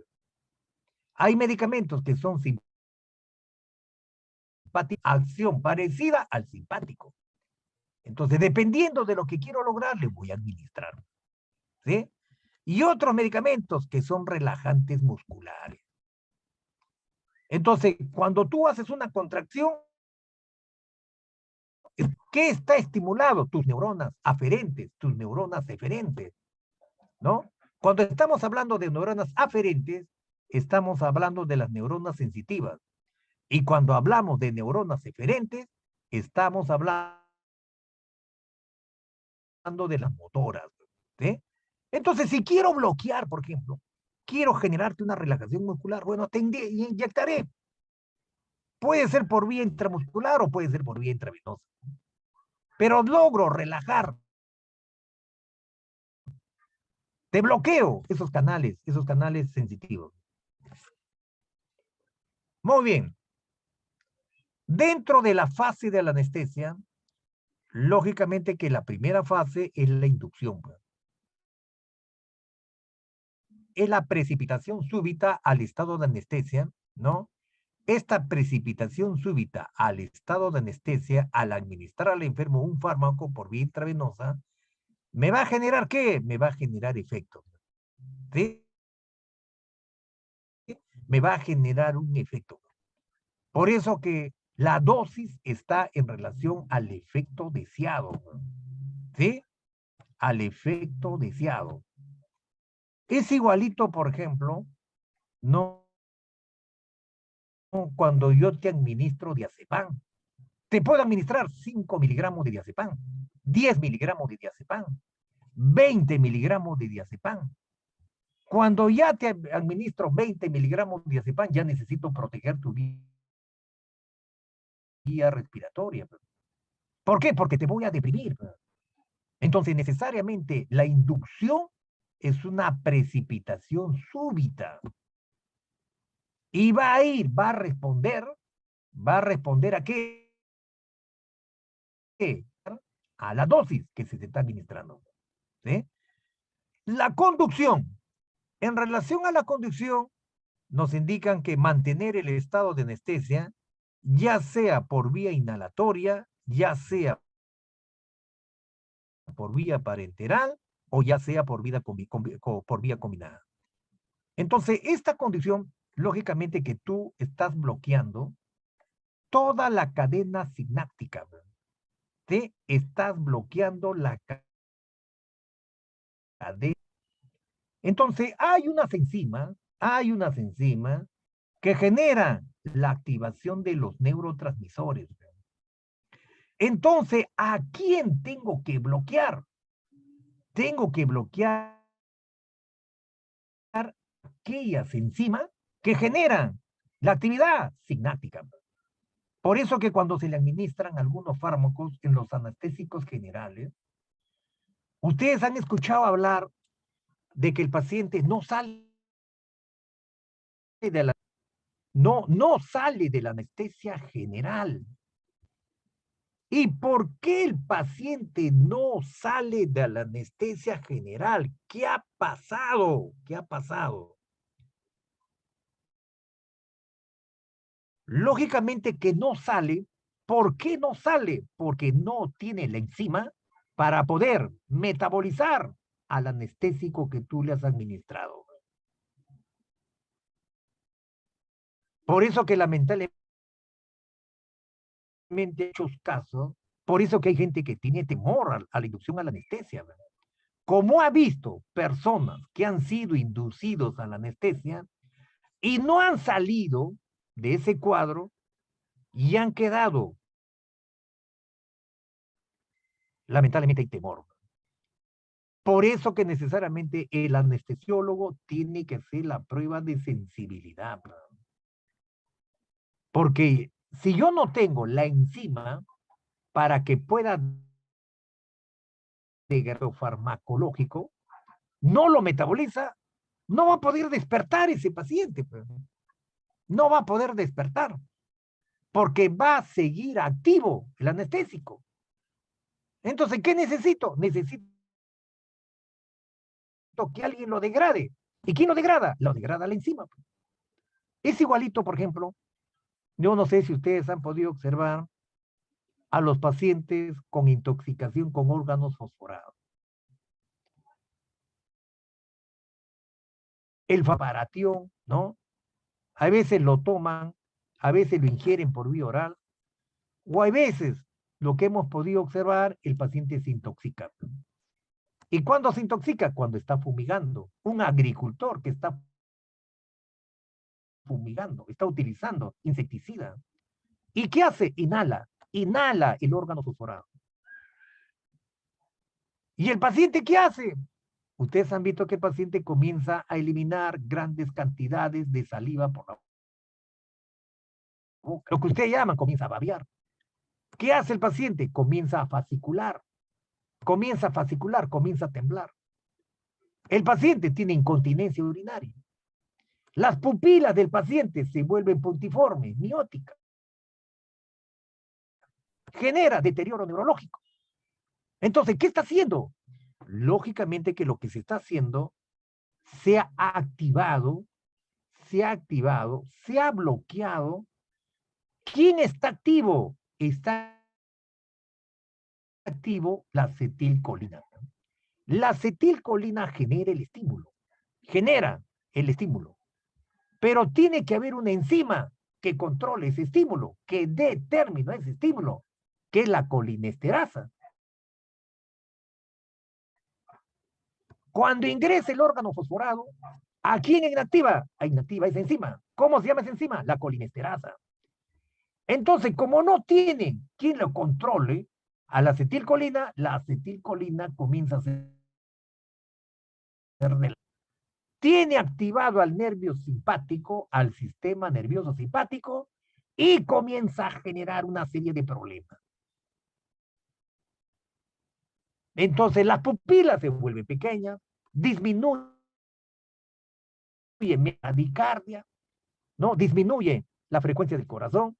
Hay medicamentos que son simpáticos, acción parecida al simpático. Entonces, dependiendo de lo que quiero lograr, le voy a administrar. ¿Sí? Y otros medicamentos que son relajantes musculares. Entonces, cuando tú haces una contracción, ¿qué está estimulado? Tus neuronas aferentes, tus neuronas eferentes, ¿no? Cuando estamos hablando de neuronas aferentes, estamos hablando de las neuronas sensitivas. Y cuando hablamos de neuronas eferentes, estamos hablando de las motoras, ¿sí? Entonces, si quiero bloquear, por ejemplo, quiero generarte una relajación muscular, bueno, te inyectaré. Puede ser por vía intramuscular o puede ser por vía intravenosa. Pero logro relajar. Te bloqueo esos canales sensitivos. Muy bien. Dentro de la fase de la anestesia, lógicamente que la primera fase es la inducción. Es la precipitación súbita al estado de anestesia, ¿no? Esta precipitación súbita al estado de anestesia, al administrar al enfermo un fármaco por vía intravenosa, ¿me va a generar qué? Me va a generar efectos. ¿Sí? Me va a generar un efecto. Por eso que la dosis está en relación al efecto deseado. ¿Sí? Al efecto deseado. Es igualito, por ejemplo, no cuando yo te administro diazepam. Te puedo administrar 5 miligramos de diazepam, 10 miligramos de diazepam, 20 miligramos de diazepam. Cuando ya te administro 20 miligramos de diazepam, ya necesito proteger tu vía respiratoria. ¿Por qué? Porque te voy a deprimir. Entonces, necesariamente, la inducción es una precipitación súbita. Y va a ir, va a responder a qué? A la dosis que se te está administrando. ¿Sí? La conducción. En relación a la conducción, nos indican que mantener el estado de anestesia, ya sea por vía inhalatoria, ya sea por vía parenteral o ya sea por vía combinada. Entonces, esta condición, lógicamente que tú estás bloqueando toda la cadena sináptica. Te estás bloqueando la cadena. Entonces, hay unas enzimas que generan la activación de los neurotransmisores. Entonces, ¿a quién tengo que bloquear? Tengo que bloquear aquellas enzimas que generan la actividad sináptica. Por eso que cuando se le administran algunos fármacos en los anestésicos generales, ustedes han escuchado hablar de que el paciente no sale de la, no sale de la anestesia general. ¿Y por qué el paciente no sale de la anestesia general? ¿Qué ha pasado? ¿Qué ha pasado? Lógicamente que no sale. ¿Por qué no sale? Porque no tiene la enzima para poder metabolizar al anestésico que tú le has administrado. Por eso que lamentablemente en muchos casos, por eso que hay gente que tiene temor a la inducción a la anestesia, ¿verdad? Como ha visto personas que han sido inducidos a la anestesia y no han salido de ese cuadro y han quedado, lamentablemente hay temor. Por eso que necesariamente el anestesiólogo tiene que hacer la prueba de sensibilidad. Porque si yo no tengo la enzima para que pueda degrado farmacológico, no lo metaboliza, no va a poder despertar ese paciente. No va a poder despertar. Porque va a seguir activo el anestésico. Entonces, ¿qué necesito? Necesito que alguien lo degrade. ¿Y quién lo degrada? Lo degrada la enzima. Es igualito, por ejemplo, yo no sé si ustedes han podido observar a los pacientes con intoxicación con órganos fosforados. El Faparatión, ¿no? A veces lo toman, a veces lo ingieren por vía oral, o a veces lo que hemos podido observar, el paciente se intoxica. ¿Y cuándo se intoxica? Cuando está fumigando. Un agricultor que está fumigando, está utilizando insecticida. ¿Y qué hace? Inhala el órgano fosforado. ¿Y el paciente qué hace? Ustedes han visto que el paciente comienza a eliminar grandes cantidades de saliva por la boca. Lo que ustedes llaman, comienza a babear. ¿Qué hace el paciente? Comienza a fascicular, comienza a temblar. El paciente tiene incontinencia urinaria. Las pupilas del paciente se vuelven puntiformes, mióticas. Genera deterioro neurológico. Entonces, ¿qué está haciendo? Lógicamente que lo que se está haciendo se ha activado, se ha bloqueado. ¿Quién está activo? Está activo la acetilcolina. La acetilcolina genera el estímulo, pero tiene que haber una enzima que controle ese estímulo, que dé término a ese estímulo, que es la colinesterasa. Cuando ingresa el órgano fosforado, ¿a quién inactiva? Inactiva esa enzima. ¿Cómo se llama esa enzima? La colinesterasa. Entonces, como no tiene quien lo controle a la acetilcolina comienza a ser tiene activado al nervio simpático, al sistema nervioso simpático, y comienza a generar una serie de problemas. Entonces las pupilas se vuelven pequeñas, disminuye la taquicardia, ¿no? Disminuye la frecuencia del corazón,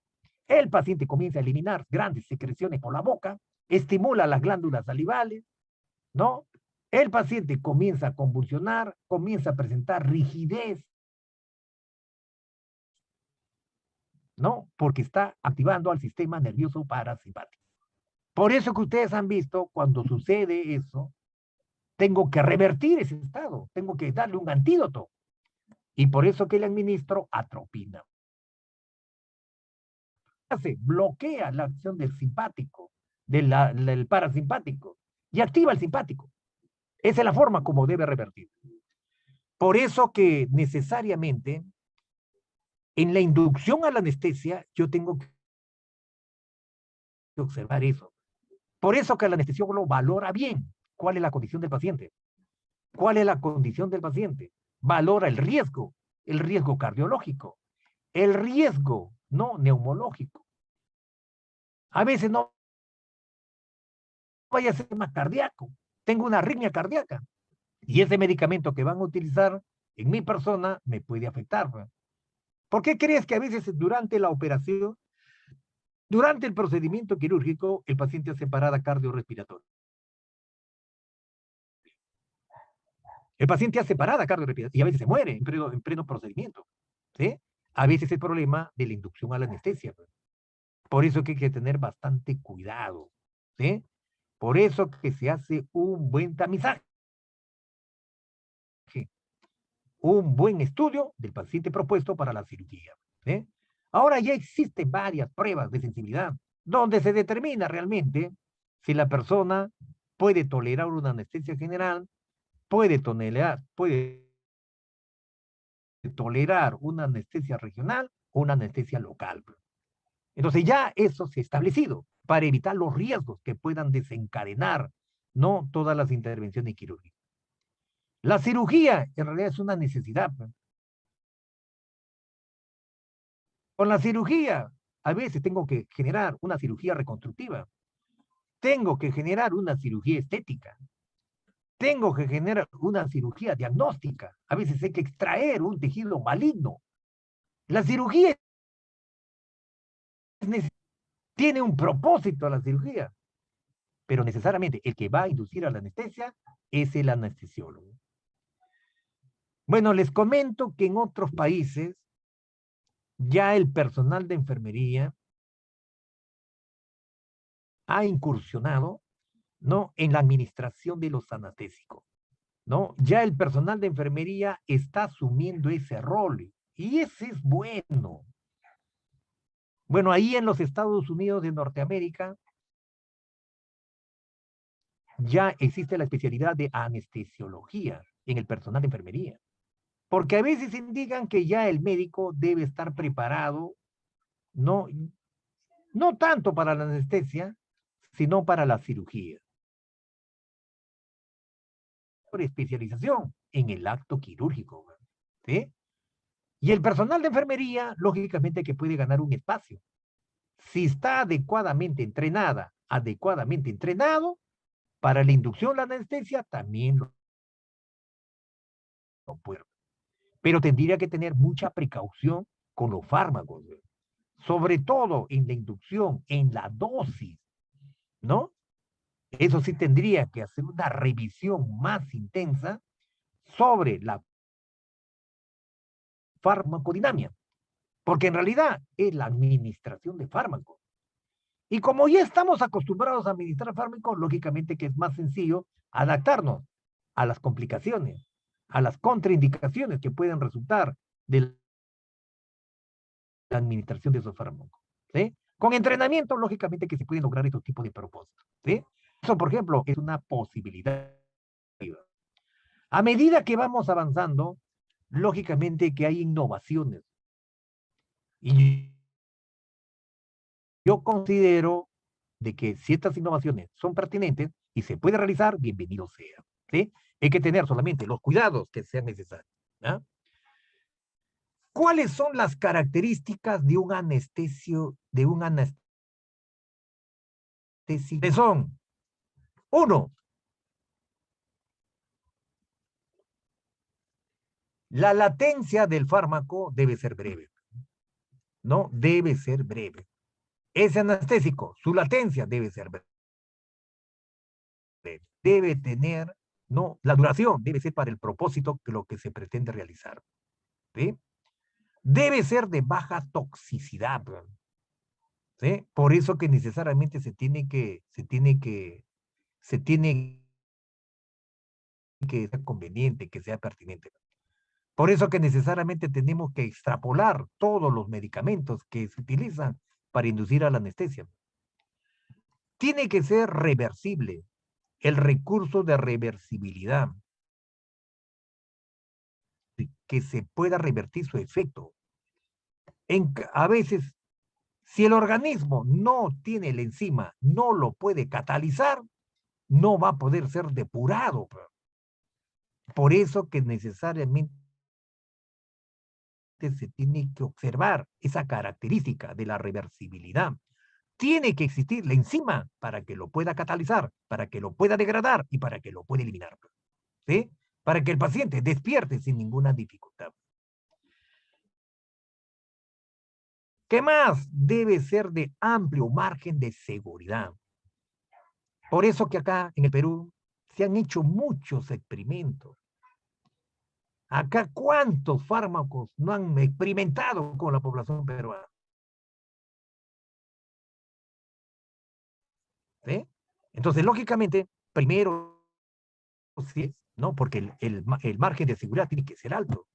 el paciente comienza a eliminar grandes secreciones por la boca, estimula las glándulas salivales, ¿no? El paciente comienza a convulsionar, comienza a presentar rigidez, ¿no? Porque está activando al sistema nervioso parasimpático. Por eso que ustedes han visto, cuando sucede eso, tengo que revertir ese estado, tengo que darle un antídoto. Y por eso que le administro atropina. hace? Bloquea la acción del simpático, del parasimpático, y activa el simpático. Esa es la forma como debe revertir. Por eso que necesariamente en la inducción a la anestesia yo tengo que observar eso. Por eso que el anestesiólogo valora bien cuál es la condición del paciente. ¿Cuál es la condición del paciente? Valora el riesgo cardiológico, el riesgo no neumológico. A veces no vaya a ser más cardíaco, tengo una arritmia cardíaca y ese medicamento que van a utilizar en mi persona me puede afectar. ¿Por qué crees que a veces durante la operación, durante el procedimiento quirúrgico, el paciente hace parada cardiorrespiratoria? El paciente hace parada cardiorrespiratoria y a veces se muere en pleno procedimiento. ¿Sí? A veces el problema de la inducción a la anestesia. Por eso que hay que tener bastante cuidado. ¿Sí? Por eso que se hace un buen tamizaje, un buen estudio del paciente propuesto para la cirugía. ¿Sí? Ahora ya existen varias pruebas de sensibilidad donde se determina realmente si la persona puede tolerar una anestesia general, puede tolerar una anestesia regional o una anestesia local. Entonces ya eso se ha establecido para evitar los riesgos que puedan desencadenar no todas las intervenciones quirúrgicas. La cirugía en realidad es una necesidad. Con la cirugía, a veces tengo que generar una cirugía reconstructiva, tengo que generar una cirugía estética, tengo que generar una cirugía diagnóstica, a veces hay que extraer un tejido maligno. La cirugía tiene un propósito a la cirugía, pero necesariamente el que va a inducir a la anestesia es el anestesiólogo. Bueno, les comento que en otros países ya el personal de enfermería ha incursionado, ¿no?, en la administración de los anestésicos, ¿no? Ya el personal de enfermería está asumiendo ese rol y ese es bueno. Bueno, ahí en los Estados Unidos de Norteamérica ya existe la especialidad de anestesiología en el personal de enfermería. Porque a veces indican que ya el médico debe estar preparado, no, no tanto para la anestesia, sino para la cirugía. Por especialización en el acto quirúrgico. ¿Sí? Y el personal de enfermería, lógicamente que puede ganar un espacio. Si está adecuadamente entrenada, adecuadamente entrenado, para la inducción a la anestesia también lo puede. Pero tendría que tener mucha precaución con los fármacos, sobre todo en la inducción, en la dosis, ¿no? Eso sí tendría que hacer una revisión más intensa sobre la farmacodinamia, porque en realidad es la administración de fármacos. Y como ya estamos acostumbrados a administrar fármacos, lógicamente que es más sencillo adaptarnos a las complicaciones, a las contraindicaciones que pueden resultar de la administración de esos fármacos. ¿Sí? Con entrenamiento, lógicamente que se pueden lograr estos tipos de propósitos. ¿Sí? Eso, por ejemplo, es una posibilidad. A medida que vamos avanzando, lógicamente que hay innovaciones. Y yo considero de que si estas innovaciones son pertinentes y se puede realizar, bienvenido sea. ¿Sí? Hay que tener solamente los cuidados que sean necesarios. ¿Ya? ¿Cuáles son las características de un anestesio, de un anestésico? Son, uno, la latencia del fármaco debe ser breve. ¿No? Debe ser breve. Ese anestésico, su latencia debe ser breve. Debe tener, no, la duración debe ser para el propósito que lo que se pretende realizar. ¿Sí? Debe ser de baja toxicidad. ¿Sí? Por eso que necesariamente se tiene que ser conveniente, que sea pertinente. Por eso que necesariamente tenemos que extrapolar todos los medicamentos que se utilizan para inducir a la anestesia. Tiene que ser reversible, el recurso de reversibilidad, que se pueda revertir su efecto. A veces, si el organismo no tiene la enzima, no lo puede catalizar, no va a poder ser depurado. Por eso que necesariamente se tiene que observar esa característica de la reversibilidad. Tiene que existir la enzima para que lo pueda catalizar, para que lo pueda degradar y para que lo pueda eliminar. ¿Sí? Para que el paciente despierte sin ninguna dificultad. ¿Qué más? Debe ser de amplio margen de seguridad. Por eso que acá en el Perú se han hecho muchos experimentos. Acá, ¿cuántos fármacos no han experimentado con la población peruana? ¿Sí? Entonces, lógicamente, primero, sí, ¿no? Porque el margen de seguridad tiene que ser alto.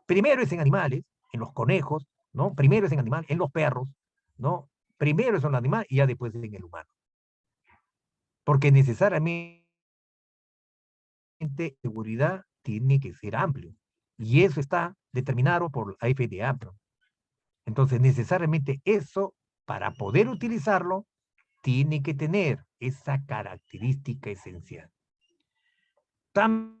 Primero es en animales, en los conejos, ¿no? Primero es en animales, en los perros, ¿no? Primero es en el animal y ya después en el humano. Porque necesariamente seguridad tiene que ser amplio. Y eso está determinado por la FDA. Entonces, necesariamente eso, para poder utilizarlo, tiene que tener esa característica esencial. También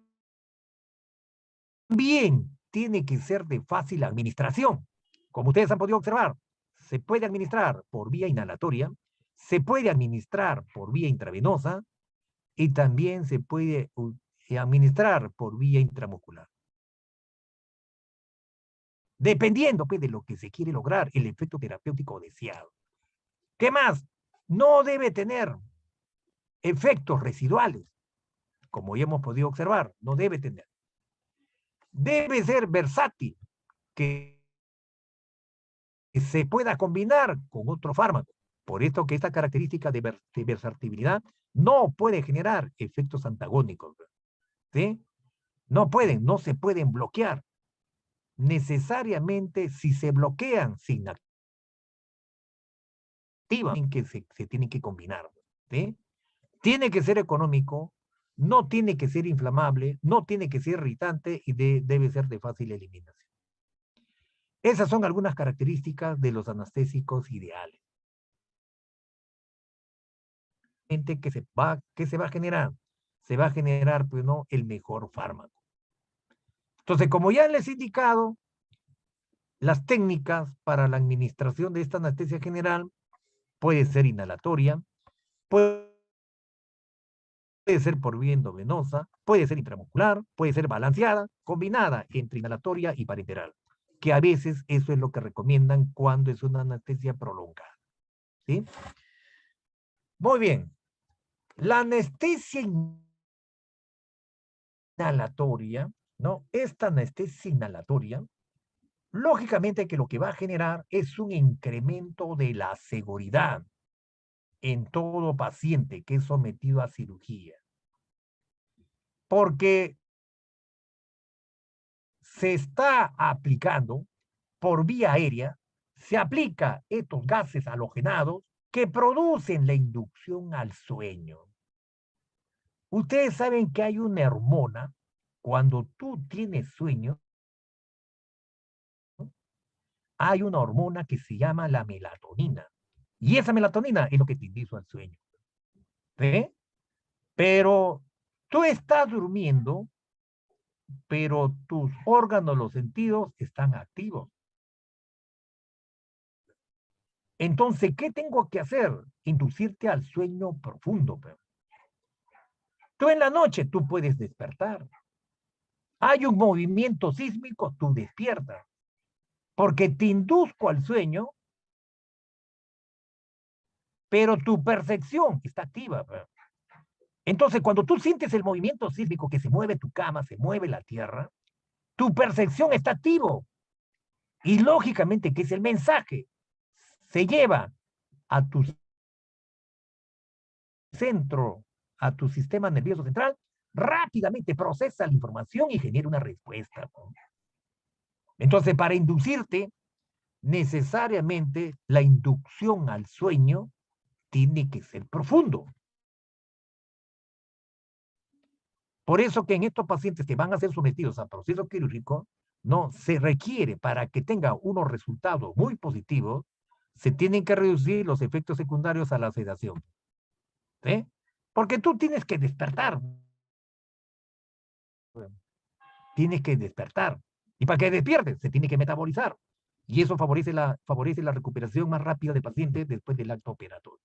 tiene que ser de fácil administración. Como ustedes han podido observar, se puede administrar por vía inhalatoria, se puede administrar por vía intravenosa y también se puede administrar por vía intramuscular. Dependiendo pues, de lo que se quiere lograr, el efecto terapéutico deseado. ¿Qué más? No debe tener efectos residuales, como ya hemos podido observar, no debe tener. Debe ser versátil, que se pueda combinar con otro fármaco. Por esto que esta característica de versatilidad no puede generar efectos antagónicos. ¿Sí? No se pueden bloquear. Necesariamente, si se bloquean, se inactivan, que se tienen que combinar. ¿Sí? Tiene que ser económico, no tiene que ser inflamable, no tiene que ser irritante y debe ser de fácil eliminación. Esas son algunas características de los anestésicos ideales. ¿Qué se va a generar? Se va a generar, pues, ¿no?, el mejor fármaco. Entonces, como ya les he indicado, las técnicas para la administración de esta anestesia general puede ser inhalatoria, puede ser por vía endovenosa, puede ser intramuscular, puede ser balanceada, combinada entre inhalatoria y parenteral, que a veces eso es lo que recomiendan cuando es una anestesia prolongada. ¿Sí? Muy bien. La anestesia inhalatoria, ¿no? Esta anestesia inhalatoria, lógicamente que lo que va a generar es un incremento de la seguridad en todo paciente que es sometido a cirugía. Porque se está aplicando por vía aérea, se aplica estos gases halogenados que producen la inducción al sueño. Ustedes saben que hay una hormona, cuando tú tienes sueño, hay una hormona que se llama la melatonina. Y esa melatonina es lo que te induce al sueño. ¿Sí? Pero tú estás durmiendo, pero tus órganos, los sentidos, están activos. Entonces, ¿qué tengo que hacer? Inducirte al sueño profundo. Tú en la noche, tú puedes despertar. Hay un movimiento sísmico, tú despiertas. Porque te induzco al sueño, pero tu percepción está activa. Entonces, cuando tú sientes el movimiento sísmico, que se mueve tu cama, se mueve la tierra, tu percepción está activo. Y lógicamente que es el mensaje. Se lleva a tu centro, a tu sistema nervioso central, rápidamente procesa la información y genera una respuesta. Entonces, para inducirte, necesariamente la inducción al sueño tiene que ser profundo. Por eso que en estos pacientes que van a ser sometidos a proceso quirúrgico, no se requiere para que tenga unos resultados muy positivos, se tienen que reducir los efectos secundarios a la sedación. ¿Sí? Porque tú tienes que despertar. Tienes que despertar. Y para que despiertes, se tiene que metabolizar. Y eso favorece la recuperación más rápida del paciente después del acto operatorio.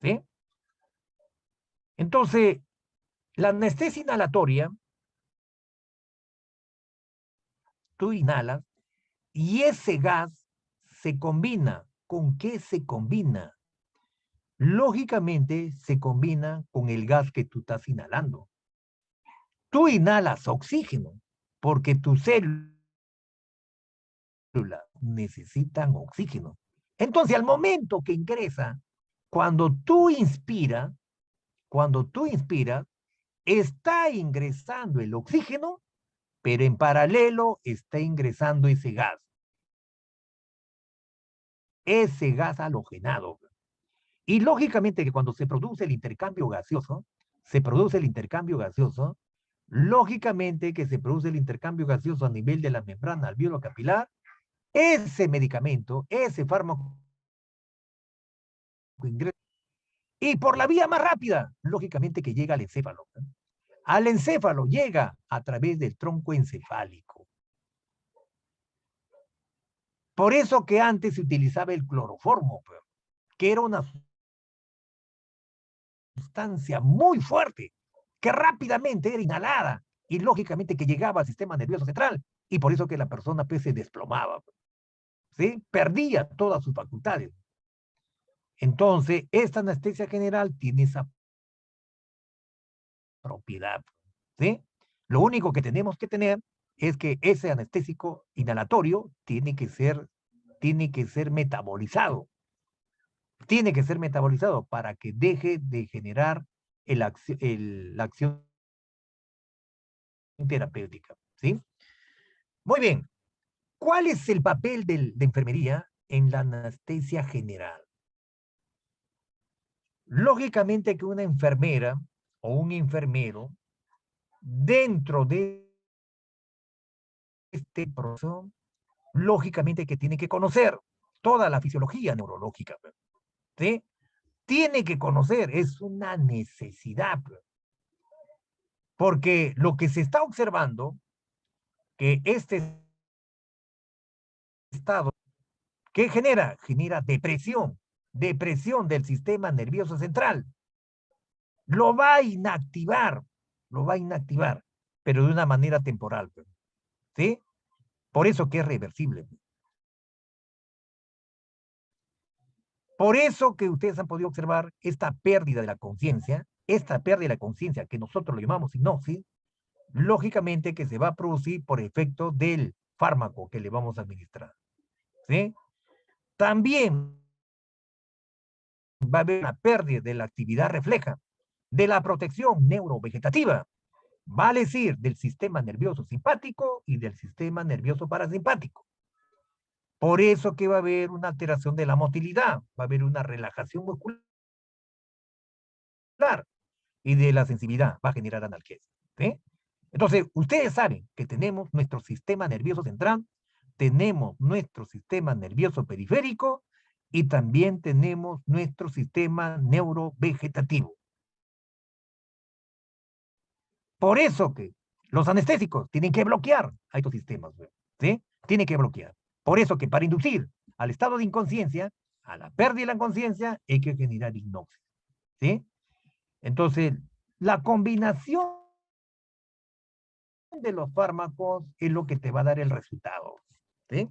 ¿Sí? Entonces, la anestesia inhalatoria, tú inhalas y ese gas se combina. ¿Con qué se combina? Lógicamente se combina con el gas que tú estás inhalando. Tú inhalas oxígeno porque tus células necesitan oxígeno. Entonces, al momento que ingresa, cuando tú inspiras, está ingresando el oxígeno, pero en paralelo está ingresando ese gas halogenado. Y lógicamente que cuando se produce el intercambio gaseoso, lógicamente que se produce el intercambio gaseoso a nivel de la membrana alveolo-capilar, ese medicamento, ese fármaco ingresa y por la vía más rápida, lógicamente que llega al encéfalo. Al encéfalo llega a través del tronco encefálico. Por eso que antes se utilizaba el cloroformo, que era una sustancia muy fuerte, que rápidamente era inhalada y lógicamente que llegaba al sistema nervioso central y por eso que la persona pues, se desplomaba, ¿sí? Perdía todas sus facultades. Entonces, esta anestesia general tiene esa propiedad, ¿sí? Lo único que tenemos que tener es que ese anestésico inhalatorio tiene que ser metabolizado. Tiene que ser metabolizado para que deje de generar la acción terapéutica, ¿sí? Muy bien. ¿Cuál es el papel de enfermería en la anestesia general? Lógicamente que una enfermera o un enfermero dentro de este proceso, lógicamente que tiene que conocer toda la fisiología neurológica, ¿sí? Tiene que conocer, es una necesidad, porque lo que se está observando, que este estado, ¿qué genera? Genera depresión del sistema nervioso central. Lo va a inactivar, pero de una manera temporal, ¿sí? Por eso que es reversible. Por eso que ustedes han podido observar esta pérdida de la conciencia, que nosotros lo llamamos hipnosis, lógicamente que se va a producir por efecto del fármaco que le vamos a administrar, ¿sí? También va a haber una pérdida de la actividad refleja, de la protección neurovegetativa, vale decir, del sistema nervioso simpático y del sistema nervioso parasimpático. Por eso que va a haber una alteración de la motilidad, va a haber una relajación muscular y de la sensibilidad, va a generar analgesia, ¿sí? Entonces, ustedes saben que tenemos nuestro sistema nervioso central, tenemos nuestro sistema nervioso periférico y también tenemos nuestro sistema neurovegetativo. Por eso que los anestésicos tienen que bloquear a estos sistemas, ¿sí? Tienen que bloquear. Por eso que para inducir al estado de inconsciencia, a la pérdida de la conciencia, hay que generar hipnosis, ¿sí? Entonces, la combinación de los fármacos es lo que te va a dar el resultado, ¿sí?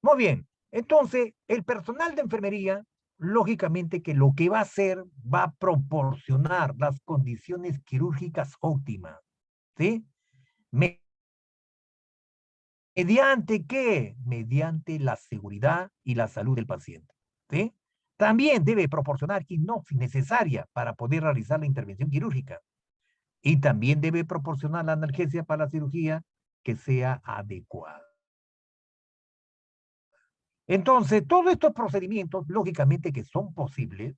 Muy bien. Entonces, el personal de enfermería, lógicamente que lo que va a hacer, va a proporcionar las condiciones quirúrgicas óptimas, ¿sí? ¿Mediante qué? Mediante la seguridad y la salud del paciente, ¿sí? También debe proporcionar hipnosis necesaria para poder realizar la intervención quirúrgica. Y también debe proporcionar la analgesia para la cirugía que sea adecuada. Entonces, todos estos procedimientos, lógicamente que son posibles,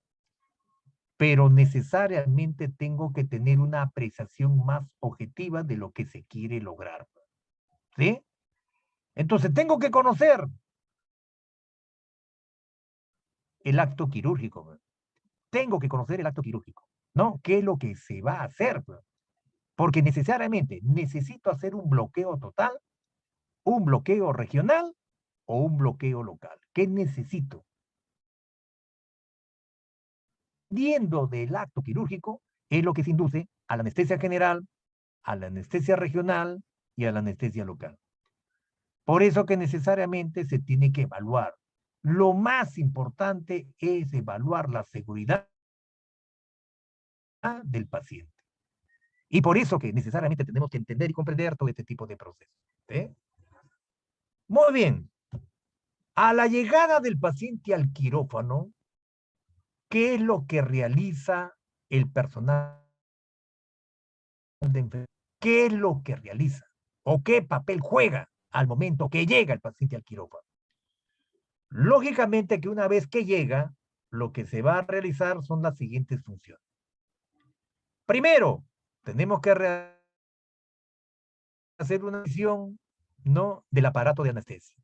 pero necesariamente tengo que tener una apreciación más objetiva de lo que se quiere lograr. ¿Sí? Entonces, tengo que conocer el acto quirúrgico. Tengo que conocer el acto quirúrgico, ¿no? ¿Qué es lo que se va a hacer? Porque necesariamente necesito hacer un bloqueo total, un bloqueo regional o un bloqueo local. ¿Qué necesito? Dependiendo del acto quirúrgico, es lo que se induce a la anestesia general, a la anestesia regional y a la anestesia local. Por eso que necesariamente se tiene que evaluar. Lo más importante es evaluar la seguridad del paciente. Y por eso que necesariamente tenemos que entender y comprender todo este tipo de procesos. ¿Sí? Muy bien. A la llegada del paciente al quirófano, ¿qué es lo que realiza el personal de enfermería? ¿Qué es lo que realiza? ¿O qué papel juega al momento que llega el paciente al quirófano? Lógicamente que una vez que llega, lo que se va a realizar son las siguientes funciones. Primero, tenemos que hacer una revisión, ¿no?, del aparato de anestesia.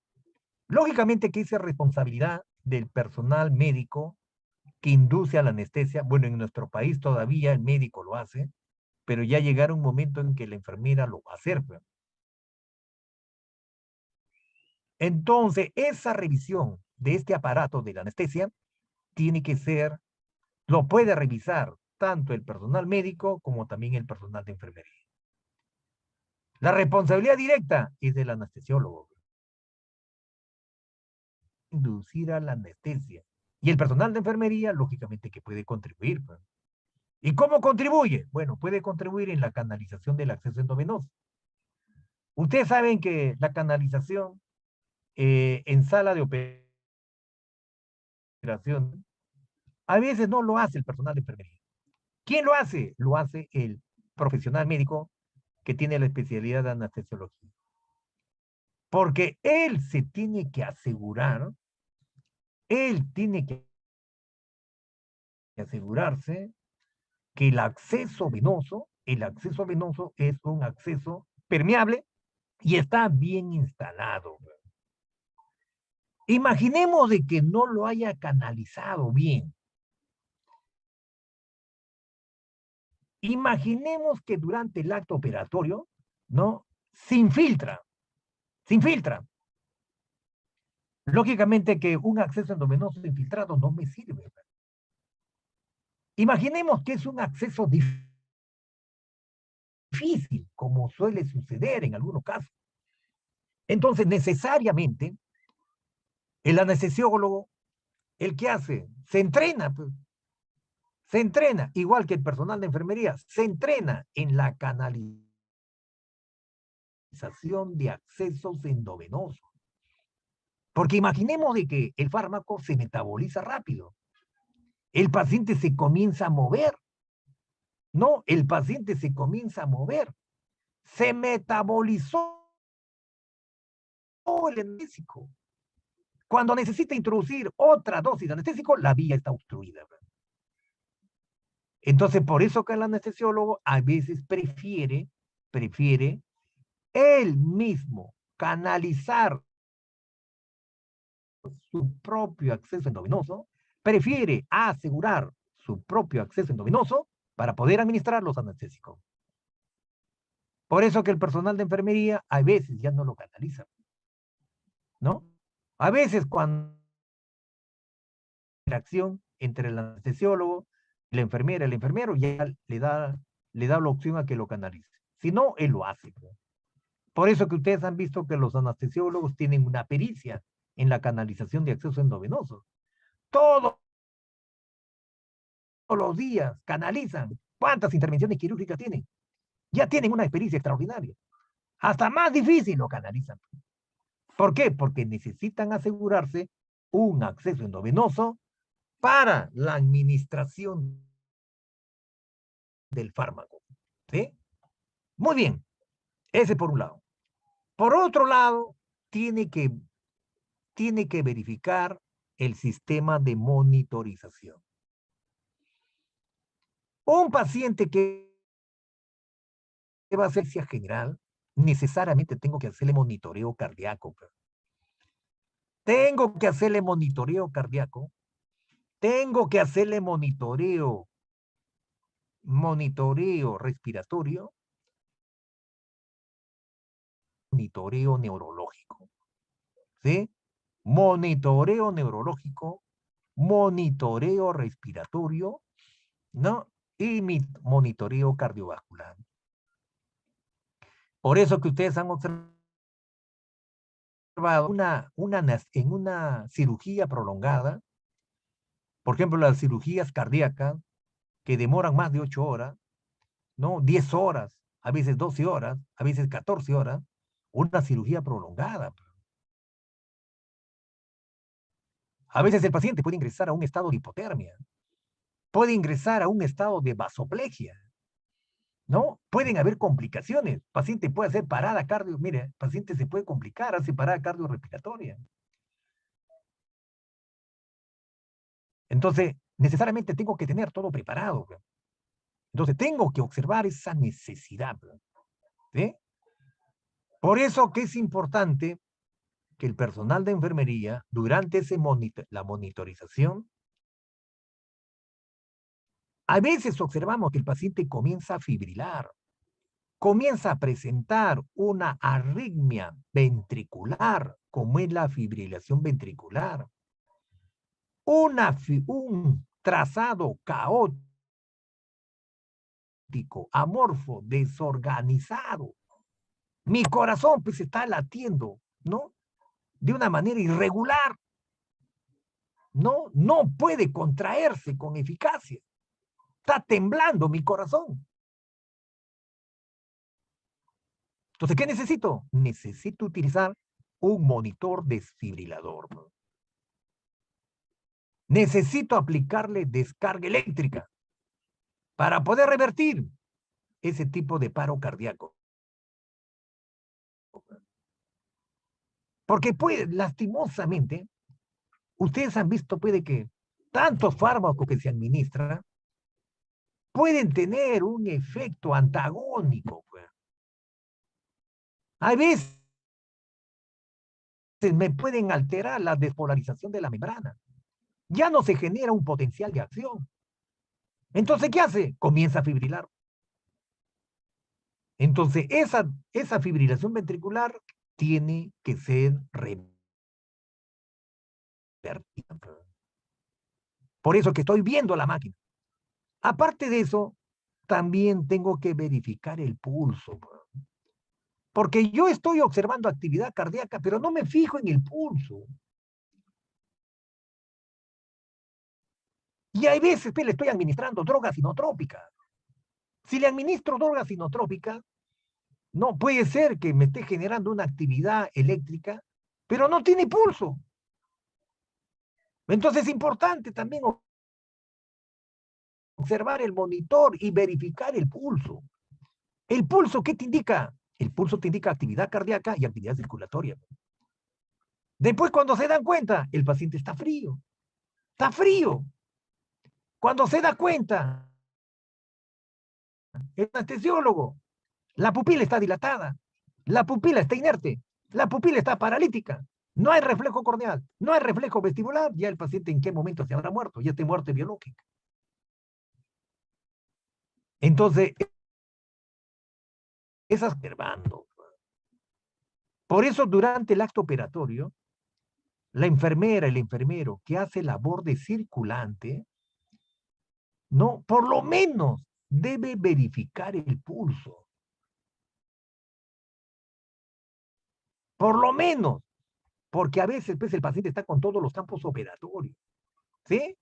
Lógicamente que esa responsabilidad del personal médico que induce a la anestesia. Bueno, en nuestro país todavía el médico lo hace, pero ya llegará un momento en que la enfermera lo va a hacer. Pues. Entonces, esa revisión de este aparato de la anestesia tiene que ser, lo puede revisar tanto el personal médico como también el personal de enfermería. La responsabilidad directa es del anestesiólogo. Inducir a la anestesia. Y el personal de enfermería, lógicamente, que puede contribuir. Pues. ¿Y cómo contribuye? Bueno, puede contribuir en la canalización del acceso endovenoso. Ustedes saben que la canalización en sala de operación a veces no lo hace el personal de enfermería. ¿Quién lo hace? Lo hace el profesional médico que tiene la especialidad de anestesiología. Porque él se tiene que asegurar, él tiene que asegurarse que el acceso venoso es un acceso permeable y está bien instalado. Imaginemos de que no lo haya canalizado bien. Imaginemos que durante el acto operatorio, ¿no? Se infiltra, se infiltra. Lógicamente que un acceso endovenoso infiltrado no me sirve. Imaginemos que es un acceso difícil, como suele suceder en algunos casos. Entonces, necesariamente, el anestesiólogo, ¿el que hace? Se entrena, pues. Se entrena, igual que el personal de enfermería, se entrena en la canalización de accesos endovenosos. Porque imaginemos de que el fármaco se metaboliza rápido. El paciente se comienza a mover. No, el paciente se comienza a mover. Se metabolizó el anestésico. Cuando necesita introducir otra dosis de anestésico, la vía está obstruida. Entonces, por eso que el anestesiólogo a veces prefiere él mismo canalizar su propio acceso endovenoso, prefiere asegurar su propio acceso endovenoso para poder administrar los anestésicos. Por eso que el personal de enfermería a veces ya no lo canaliza, ¿no? A veces cuando hay interacción entre el anestesiólogo, la enfermera, el enfermero ya le da la opción a que lo canalice. Si no, él lo hace. Por eso que ustedes han visto que los anestesiólogos tienen una pericia en la canalización de acceso endovenoso. Todos los días canalizan. ¿Cuántas intervenciones quirúrgicas tienen? Ya tienen una experiencia extraordinaria. Hasta más difícil lo canalizan. ¿Por qué? Porque necesitan asegurarse un acceso endovenoso para la administración del fármaco. ¿Sí? Muy bien. Ese por un lado. Por otro lado, tiene que tiene que verificar el sistema de monitorización. Un paciente que va a hacer anestesia general, necesariamente tengo que hacerle monitoreo cardíaco. Tengo que hacerle monitoreo cardíaco. Tengo que hacerle monitoreo respiratorio, monitoreo neurológico. ¿Sí? Monitoreo neurológico, monitoreo respiratorio, ¿no? Y monitoreo cardiovascular. Por eso que ustedes han observado en una cirugía prolongada, por ejemplo, las cirugías cardíacas, que demoran más de 8 horas, ¿no? 10 horas, a veces 12 horas, a veces 14 horas, una cirugía prolongada. A veces el paciente puede ingresar a un estado de hipotermia, puede ingresar a un estado de vasoplegia, ¿no? Pueden haber complicaciones. El paciente puede hacer parada cardio, mire, el paciente se puede complicar, hace parada cardiorrespiratoria. Entonces, necesariamente tengo que tener todo preparado. Entonces, tengo que observar esa necesidad. ¿Sí? Por eso que es importante que el personal de enfermería, durante la monitorización, a veces observamos que el paciente comienza a fibrilar, comienza a presentar una arritmia ventricular, como es la fibrilación ventricular, un trazado caótico, amorfo, desorganizado. Mi corazón pues está latiendo, ¿no? De una manera irregular. No puede contraerse con eficacia. Está temblando mi corazón. Entonces, ¿qué necesito? Necesito utilizar un monitor desfibrilador. Necesito aplicarle descarga eléctrica para poder revertir ese tipo de paro cardíaco. Porque puede, lastimosamente, ustedes han visto, puede que tantos fármacos que se administran pueden tener un efecto antagónico. Pues. Hay veces me pueden alterar la despolarización de la membrana. Ya no se genera un potencial de acción. Entonces, ¿qué hace? Comienza a fibrilar. Entonces, esa fibrilación ventricular tiene que ser revertida. Por eso que estoy viendo la máquina. Aparte de eso, también tengo que verificar el pulso. Porque yo estoy observando actividad cardíaca, pero no me fijo en el pulso. Y hay veces que le estoy administrando drogas inotrópicas. Si le administro drogas inotrópicas, no puede ser que me esté generando una actividad eléctrica, pero no tiene pulso. Entonces es importante también observar el monitor y verificar el pulso. ¿El pulso qué te indica? El pulso te indica actividad cardíaca y actividad circulatoria. Después, cuando se dan cuenta, el paciente está frío. Está frío. Cuando se da cuenta, el anestesiólogo, la pupila está dilatada, la pupila está inerte, la pupila está paralítica, no hay reflejo corneal, no hay reflejo vestibular, ya el paciente en qué momento se habrá muerto, ya está muerte biológica. Entonces, es observando. Por eso, durante el acto operatorio, la enfermera, el enfermero que hace labor de circulante, no, por lo menos debe verificar el pulso. Por lo menos, porque a veces pues, el paciente está con todos los campos operatorios, ¿sí?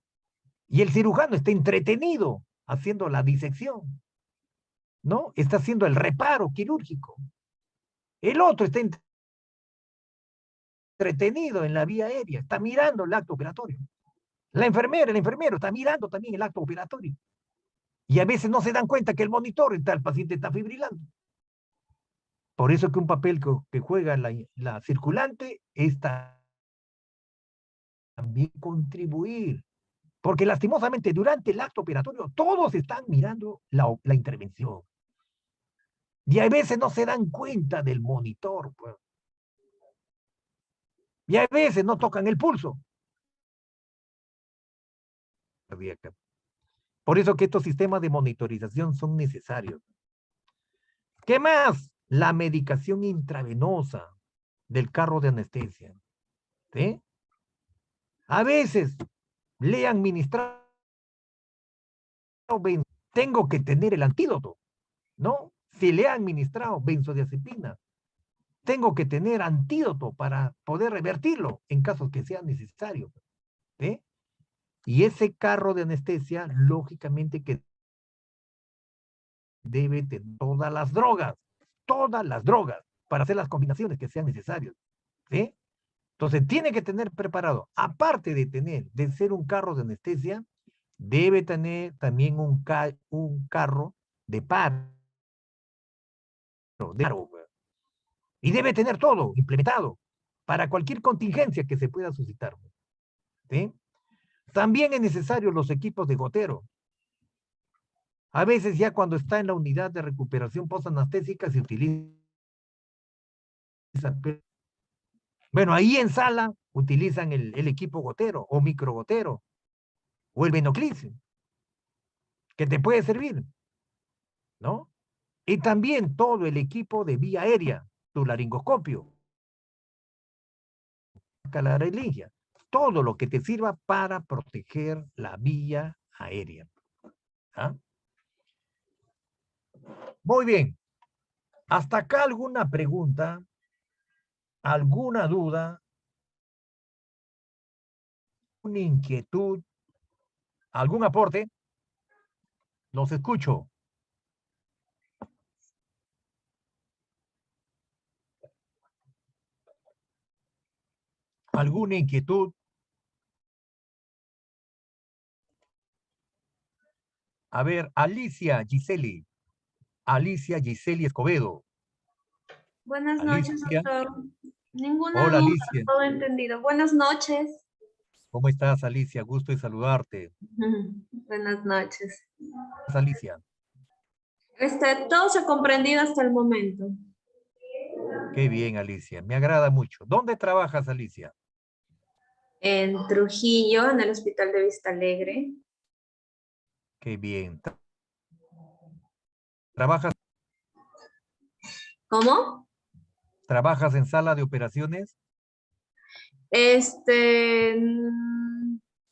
Y el cirujano está entretenido haciendo la disección, ¿no? Está haciendo el reparo quirúrgico. El otro está entretenido en la vía aérea, está mirando el acto operatorio. La enfermera, el enfermero está mirando también el acto operatorio. Y a veces no se dan cuenta que el monitor está, el paciente está fibrilando. Por eso que un papel que juega la circulante es también contribuir. Porque lastimosamente durante el acto operatorio todos están mirando la intervención. Y a veces no se dan cuenta del monitor, pues. Y a veces no tocan el pulso. Por eso que estos sistemas de monitorización son necesarios. ¿Qué más? La medicación intravenosa del carro de anestesia. ¿Sí? A veces le he administrado, tengo que tener el antídoto, ¿no? Si le ha administrado benzodiazepina, tengo que tener antídoto para poder revertirlo en caso que sea necesario. ¿Sí? Y ese carro de anestesia, lógicamente que debe tener todas las drogas, para hacer las combinaciones que sean necesarias. ¿Sí? Entonces tiene que tener preparado, aparte de ser un carro de anestesia, debe tener también un carro de paro, y debe tener todo implementado para cualquier contingencia que se pueda suscitar. ¿Sí? También es necesario los equipos de gotero. A veces ya cuando está en la unidad de recuperación postanestésica se utiliza. Bueno, ahí en sala utilizan el equipo gotero o microgotero o el venoclisis, que te puede servir, ¿no? Y también todo el equipo de vía aérea, tu laringoscopio, la religia, todo lo que te sirva para proteger la vía aérea. ¿Ah? Muy bien. ¿Hasta acá alguna pregunta? ¿Alguna duda? ¿Una inquietud? ¿Algún aporte? Los escucho. ¿Alguna inquietud? A ver, Alicia Giseli Escobedo. Buenas noches, Alicia, doctor. Ninguna hola duda, Alicia, todo entendido. Buenas noches. ¿cómo estás Alicia? Gusto de saludarte. Buenas noches. Alicia, Todo se ha comprendido hasta el momento. qué bien Alicia, me agrada mucho. ¿Dónde trabajas Alicia? En Trujillo, en el Hospital de Vista Alegre. Qué bien. ¿Trabajas, ¿Cómo? trabajas en sala de operaciones?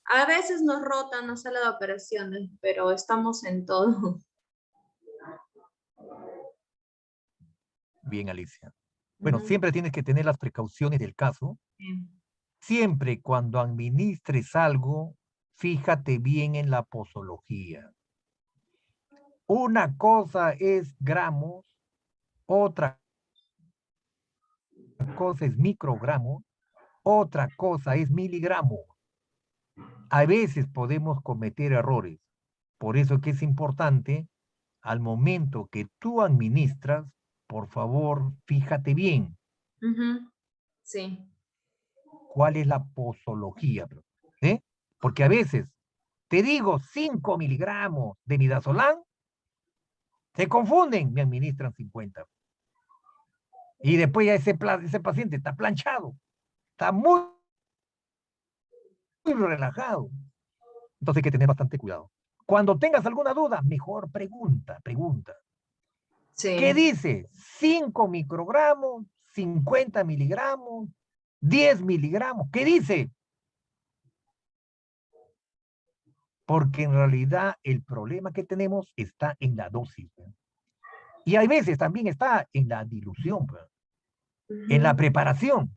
A veces nos rotan a sala de operaciones, pero estamos en todo. Bien Alicia. Bueno, siempre tienes que tener las precauciones del caso. Bien. Siempre cuando administres algo, fíjate bien en la posología. Una cosa es gramos, otra cosa es microgramo, otra cosa es miligramo. A veces podemos cometer errores. Por eso que es importante, al momento que tú administras, por favor, fíjate bien Sí. cuál es la posología. ¿Sí? Porque a veces te digo 5 miligramos de midazolam, se confunden, me administran 50. Y después ya ese paciente está planchado, está muy relajado. Entonces hay que tener bastante cuidado. Cuando tengas alguna duda, mejor pregunta. ¿Qué Sí. dice? 5 microgramos, 50 miligramos, 10 miligramos. ¿Qué dice? Porque en realidad el problema que tenemos está en la dosis. Y hay veces también está en la dilución, en la preparación,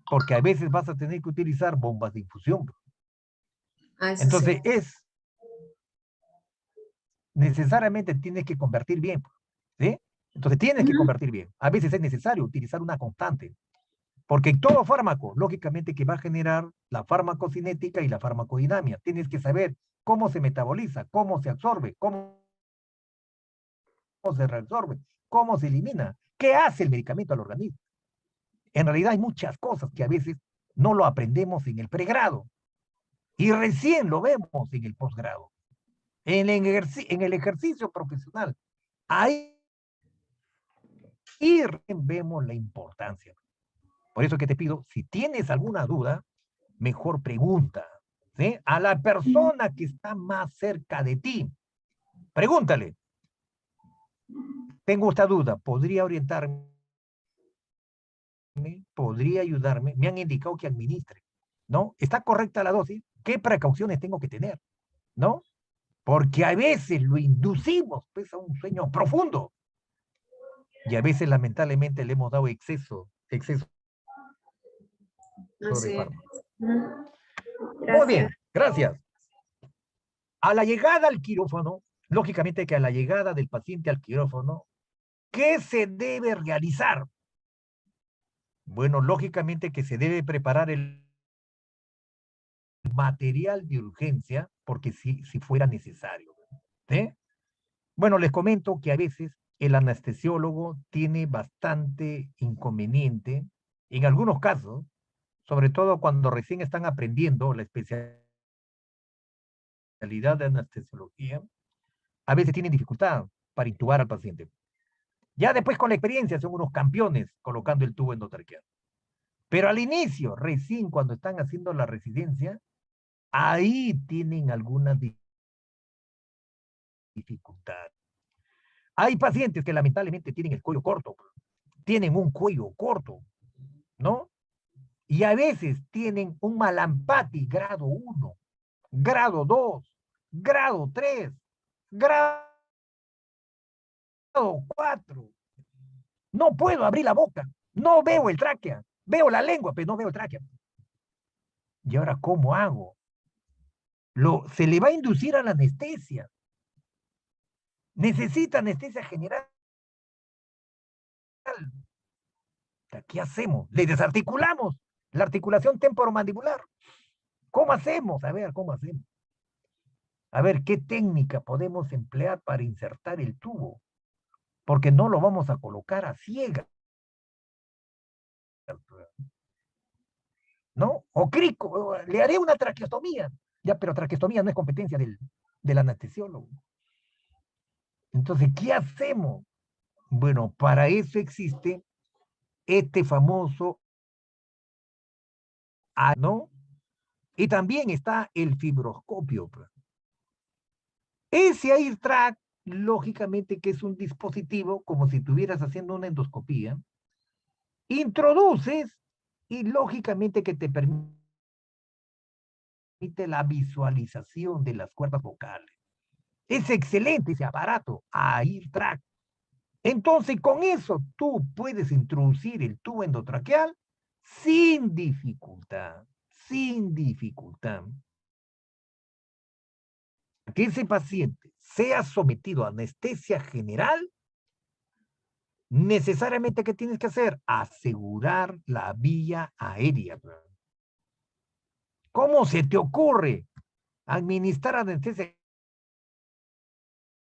porque a veces vas a tener que utilizar bombas de infusión. Eso sí. Entonces necesariamente tienes que convertir bien, ¿sí? Entonces tienes que convertir bien. A veces es necesario utilizar una constante, porque todo fármaco, lógicamente que va a generar la farmacocinética y la farmacodinamia. Tienes que saber cómo se metaboliza, cómo se absorbe, cómo se reabsorbe, cómo se elimina, qué hace el medicamento al organismo. En realidad hay muchas cosas que a veces no lo aprendemos en el pregrado. Y recién lo vemos en el posgrado, en el ejercicio profesional. Ahí vemos la importancia. Por eso que te pido, si tienes alguna duda, mejor pregunta, ¿sí? A la persona que está más cerca de ti. Pregúntale, tengo esta duda, ¿podría orientarme? ¿Podría ayudarme? Me han indicado que administre, ¿no? ¿Está correcta la dosis? ¿Qué precauciones tengo que tener? ¿No? Porque a veces lo inducimos pues, a un sueño profundo. Y a veces, lamentablemente, le hemos dado exceso de Así es. fármacos. Muy bien, Gracias. gracias. A la llegada al quirófano, lógicamente que a la llegada del paciente al quirófano, ¿qué se debe realizar? Bueno, lógicamente que se debe preparar el material de urgencia, porque si fuera necesario. ¿Sí? Bueno, les comento que a veces el anestesiólogo tiene bastante inconveniente, en algunos casos, sobre todo cuando recién están aprendiendo la especialidad de anestesiología, a veces tienen dificultad para intubar al paciente. Ya después con la experiencia son unos campeones colocando el tubo endotraqueal. Pero al inicio, recién cuando están haciendo la residencia, ahí tienen algunas dificultades. Hay pacientes que lamentablemente tienen el cuello corto, tienen un cuello corto, ¿no? Y a veces tienen un malampati grado 1, grado 2, grado 3, grado 4. No puedo abrir la boca, no veo el tráquea, veo la lengua, pero no veo el tráquea. ¿Y ahora cómo hago? Se le va a inducir a la anestesia. Necesita anestesia general. ¿Qué hacemos? Le desarticulamos la articulación temporomandibular. ¿Cómo hacemos? A ver, ¿cómo hacemos? A ver, ¿qué técnica podemos emplear para insertar el tubo? Porque no lo vamos a colocar a ciegas, ¿no? O crico, le haré una traqueostomía. Ya, pero traqueostomía no es competencia del anestesiólogo. Entonces, ¿qué hacemos? Bueno, para eso existe este famoso, ¿no? Y también está el fibroscopio. Ese air track, lógicamente que es un dispositivo, como si estuvieras haciendo una endoscopía, introduces y lógicamente que te permite la visualización de las cuerdas vocales. Es excelente ese aparato, air track. Entonces, con eso tú puedes introducir el tubo endotraqueal sin dificultad, sin dificultad. Que ese paciente sea sometido a anestesia general, necesariamente, ¿qué tienes que hacer? Asegurar la vía aérea. ¿Cómo se te ocurre administrar anestesia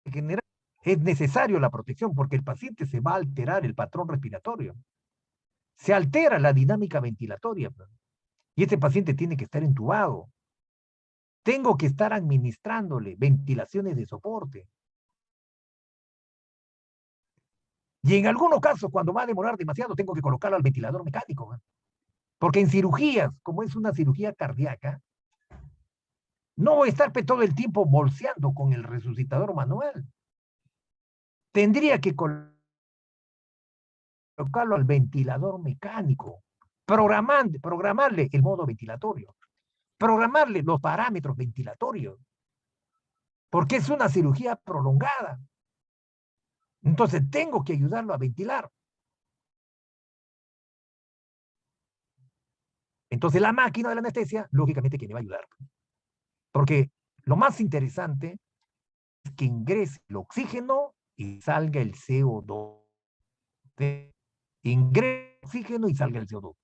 general? Es necesario la protección porque el paciente se va a alterar el patrón respiratorio. Se altera la dinámica ventilatoria. Y ese paciente tiene que estar entubado. Tengo que estar administrándole ventilaciones de soporte. Y en algunos casos, cuando va a demorar demasiado, tengo que colocarlo al ventilador mecánico. Porque en cirugías, como es una cirugía cardíaca, no voy a estar todo el tiempo bolseando con el resucitador manual. Tendría que colocarlo al ventilador mecánico, programarle el modo ventilatorio, programarle los parámetros ventilatorios, porque es una cirugía prolongada. Entonces tengo que ayudarlo a ventilar. Entonces la máquina de la anestesia, lógicamente que me va a ayudar. Porque lo más interesante es que ingrese el oxígeno y salga el CO2. Ingrese el oxígeno y salga el CO2.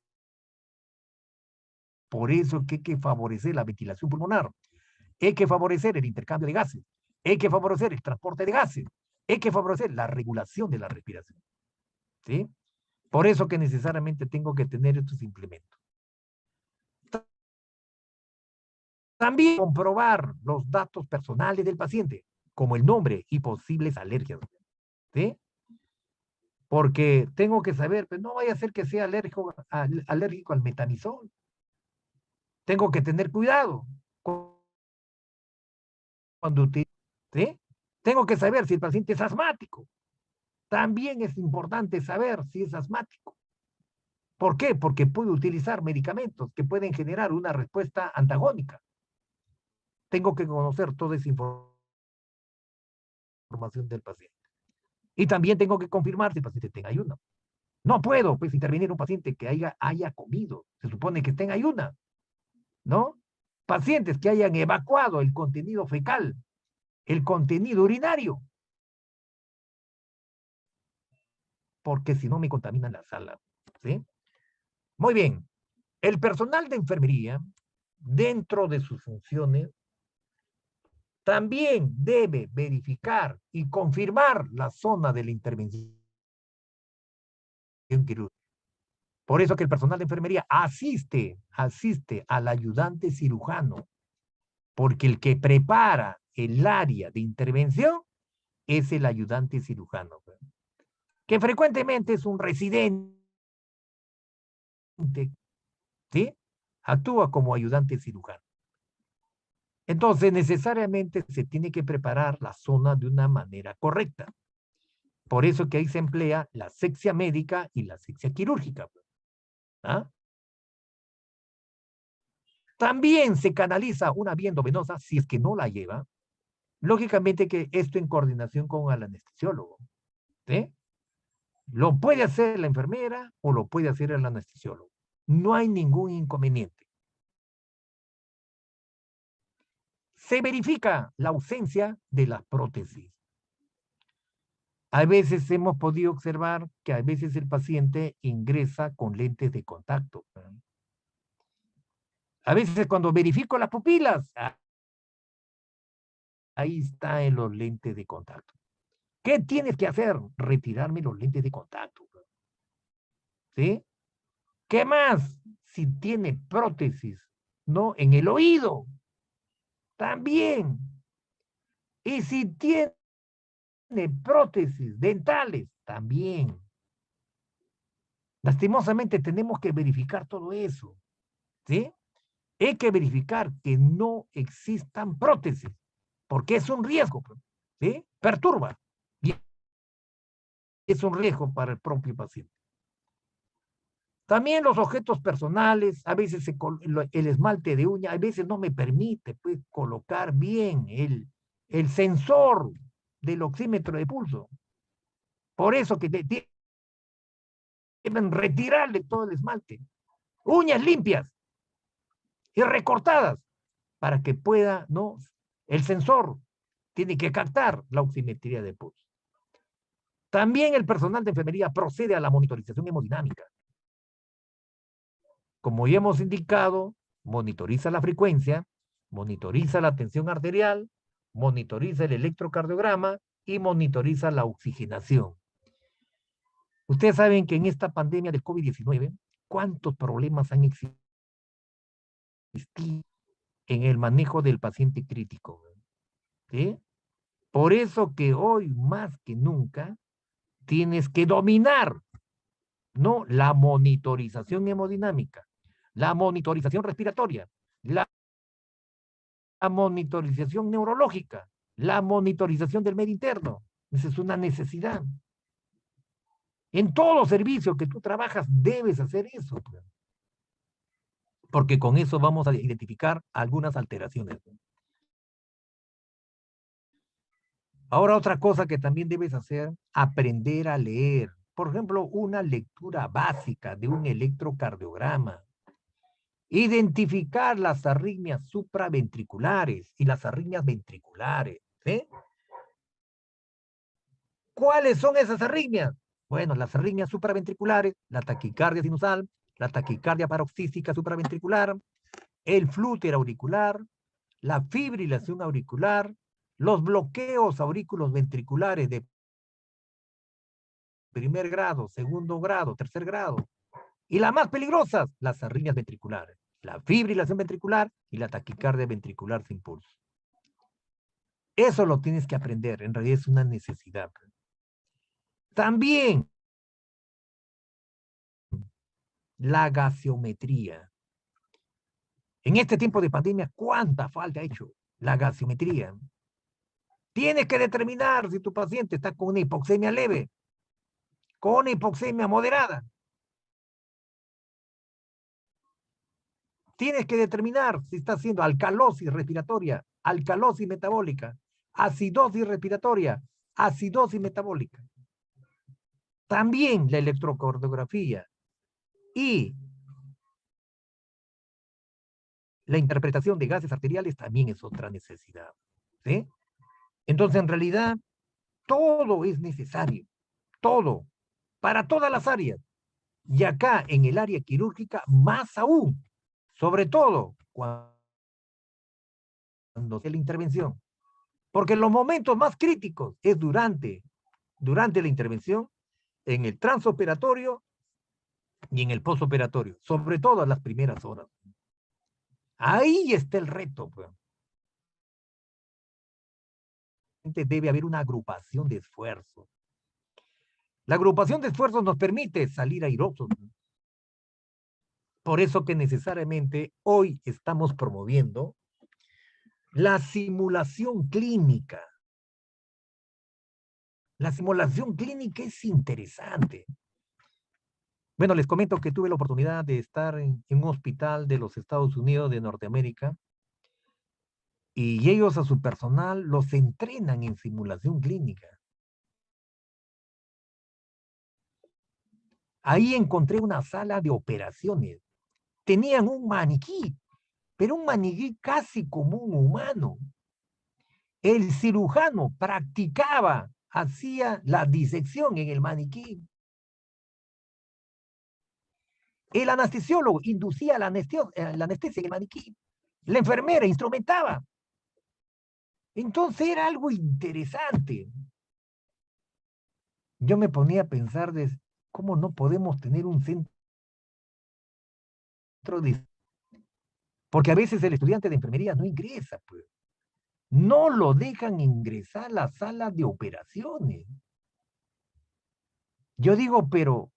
Por eso es que hay que favorecer la ventilación pulmonar. Hay que favorecer el intercambio de gases. Hay que favorecer el transporte de gases. Hay que favorecer la regulación de la respiración. ¿Sí? Por eso que necesariamente tengo que tener estos implementos. También comprobar los datos personales del paciente, como el nombre y posibles alergias. ¿Sí? Porque tengo que saber, pues no vaya a ser que sea alérgico al metamizol. Tengo que tener cuidado cuando utilizo, ¿sí? Tengo que saber si el paciente es asmático. También es importante saber si es asmático. ¿Por qué? Porque puede utilizar medicamentos que pueden generar una respuesta antagónica. Tengo que conocer toda esa información del paciente. Y también tengo que confirmar si el paciente tenga ayuno. No puedo, pues, intervenir un paciente que haya comido. Se supone que esté en ayuna, ¿no? Pacientes que hayan evacuado el contenido fecal, el contenido urinario, porque si no me contaminan la sala, ¿sí? Muy bien. El personal de enfermería, dentro de sus funciones, también debe verificar y confirmar la zona de la intervención quirúrgica. Por eso que el personal de enfermería asiste al ayudante cirujano, porque el que prepara el área de intervención es el ayudante cirujano, que frecuentemente es un residente, ¿sí? Actúa como ayudante cirujano. Entonces, necesariamente se tiene que preparar la zona de una manera correcta. Por eso que ahí se emplea la asepsia médica y la asepsia quirúrgica. ¿Ah? También se canaliza una vía endovenosa si es que no la lleva. Lógicamente que esto en coordinación con el anestesiólogo. ¿Sí? Lo puede hacer la enfermera o lo puede hacer el anestesiólogo. No hay ningún inconveniente. Se verifica la ausencia de las prótesis. A veces hemos podido observar que a veces el paciente ingresa con lentes de contacto. A veces cuando verifico las pupilas, ahí está en los lentes de contacto. ¿Qué tienes que hacer? Retirarme los lentes de contacto. ¿Sí? ¿Qué más? Si tiene prótesis, ¿no? En el oído, también. Y si tiene prótesis dentales, también. Lastimosamente tenemos que verificar todo eso. ¿Sí? Hay que verificar que no existan prótesis, porque es un riesgo, ¿sí? Perturba. Y es un riesgo para el propio paciente. También los objetos personales, a veces el esmalte de uña, a veces no me permite pues, colocar bien el sensor del oxímetro de pulso. Por eso que deben retirarle todo el esmalte. Uñas limpias y recortadas para que pueda, ¿no? El sensor tiene que captar la oximetría de pulso. También el personal de enfermería procede a la monitorización hemodinámica. Como ya hemos indicado, monitoriza la frecuencia, monitoriza la tensión arterial, monitoriza el electrocardiograma y monitoriza la oxigenación. Ustedes saben que en esta pandemia del COVID-19, ¿cuántos problemas han existido en el manejo del paciente crítico? ¿Sí? Por eso que hoy más que nunca tienes que dominar, ¿no? La monitorización hemodinámica, la monitorización respiratoria, la monitorización neurológica, la monitorización del medio interno. Esa es una necesidad. En todo servicio que tú trabajas debes hacer eso. Porque con eso vamos a identificar algunas alteraciones. Ahora otra cosa que también debes hacer, aprender a leer. Por ejemplo, una lectura básica de un electrocardiograma. Identificar las arritmias supraventriculares y las arritmias ventriculares. ¿Sí? ¿Cuáles son esas arritmias? Bueno, las arritmias supraventriculares, la taquicardia sinusal, la taquicardia paroxística supraventricular, el flúter auricular, la fibrilación auricular, los bloqueos aurículos ventriculares de primer grado, segundo grado, tercer grado, y las más peligrosas, las arritmias ventriculares. la fibrilación ventricular y la taquicardia ventricular sin pulso. Eso lo tienes que aprender, en realidad es una necesidad. También la gaseometría. En este tiempo de pandemia, ¿cuánta falta ha hecho la gaseometría? Tienes que determinar si tu paciente está con una hipoxemia leve, con una hipoxemia moderada. Tienes que determinar si está haciendo alcalosis respiratoria, alcalosis metabólica, acidosis respiratoria, acidosis metabólica. También la electrocardiografía y la interpretación de gases arteriales también es otra necesidad. ¿Sí? Entonces, en realidad, todo es necesario. Todo. Para todas las áreas. Y acá, en el área quirúrgica, más aún. Sobre todo cuando es la intervención. Porque los momentos más críticos es durante la intervención, en el transoperatorio y en el postoperatorio. Sobre todo en las primeras horas. Ahí está el reto. Pues. Debe haber una agrupación de esfuerzos. La agrupación de esfuerzos nos permite salir airosos. Por eso que necesariamente hoy estamos promoviendo la simulación clínica. La simulación clínica es interesante. Bueno, les comento que tuve la oportunidad de estar en un hospital de los Estados Unidos de Norteamérica y ellos a su personal los entrenan en simulación clínica. Ahí encontré una sala de operaciones. Tenían un maniquí, pero un maniquí casi como un humano. El cirujano practicaba, hacía la disección en el maniquí. El anestesiólogo inducía la anestesia en el maniquí. La enfermera instrumentaba. Entonces era algo interesante. Yo me ponía a pensar de cómo no podemos tener un centro de... Porque a veces el estudiante de enfermería no ingresa, pues. No lo dejan ingresar a la sala de operaciones. Yo digo, pero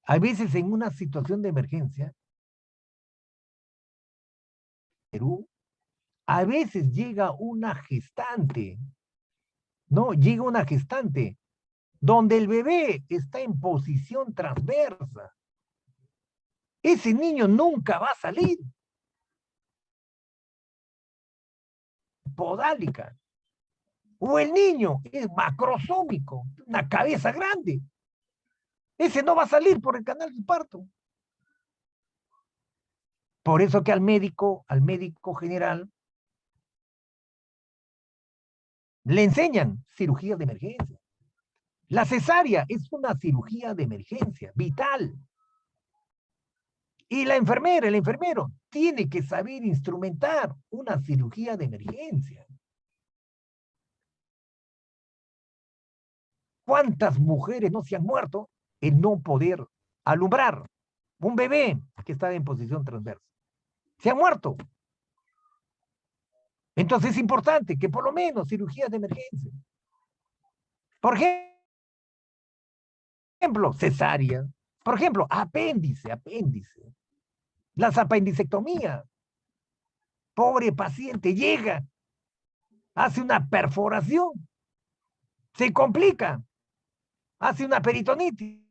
a veces en una situación de emergencia, Perú, a veces llega una gestante, ¿no? Llega una gestante donde el bebé está en posición transversa. Ese niño nunca va a salir. Podálica. O el niño es macrosómico, una cabeza grande. Ese no va a salir por el canal de parto. Por eso que al médico general, le enseñan cirugías de emergencia. La cesárea es una cirugía de emergencia, vital. Y la enfermera, el enfermero, tiene que saber instrumentar una cirugía de emergencia. ¿Cuántas mujeres no se han muerto en no poder alumbrar un bebé que estaba en posición transversa? Se han muerto. Entonces es importante que por lo menos cirugías de emergencia. Por ejemplo, cesárea. Por ejemplo, apéndice. Las apendicectomías. Pobre paciente, llega, hace una perforación, se complica, hace una peritonitis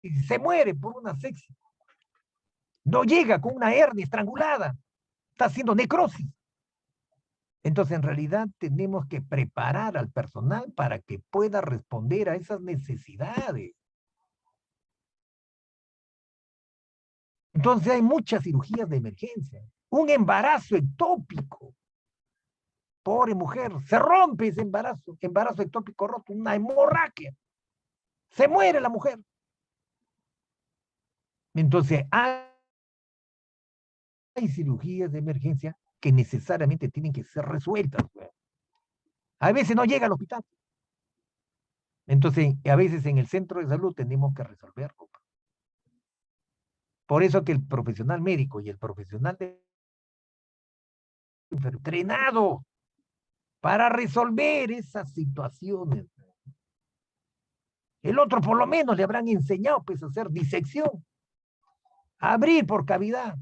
y se muere por una sepsis. No llega con una hernia estrangulada, está haciendo necrosis. Entonces, en realidad, tenemos que preparar al personal para que pueda responder a esas necesidades. Entonces, hay muchas cirugías de emergencia. Un embarazo ectópico. Pobre mujer, se rompe ese embarazo ectópico roto, una hemorragia. Se muere la mujer. Entonces, hay cirugías de emergencia que necesariamente tienen que ser resueltas. A veces no llega al hospital. Entonces, a veces en el centro de salud tenemos que resolverlo. Por eso que el profesional médico y el profesional entrenado para resolver esas situaciones. El otro por lo menos le habrán enseñado pues a hacer disección, a abrir por cavidad.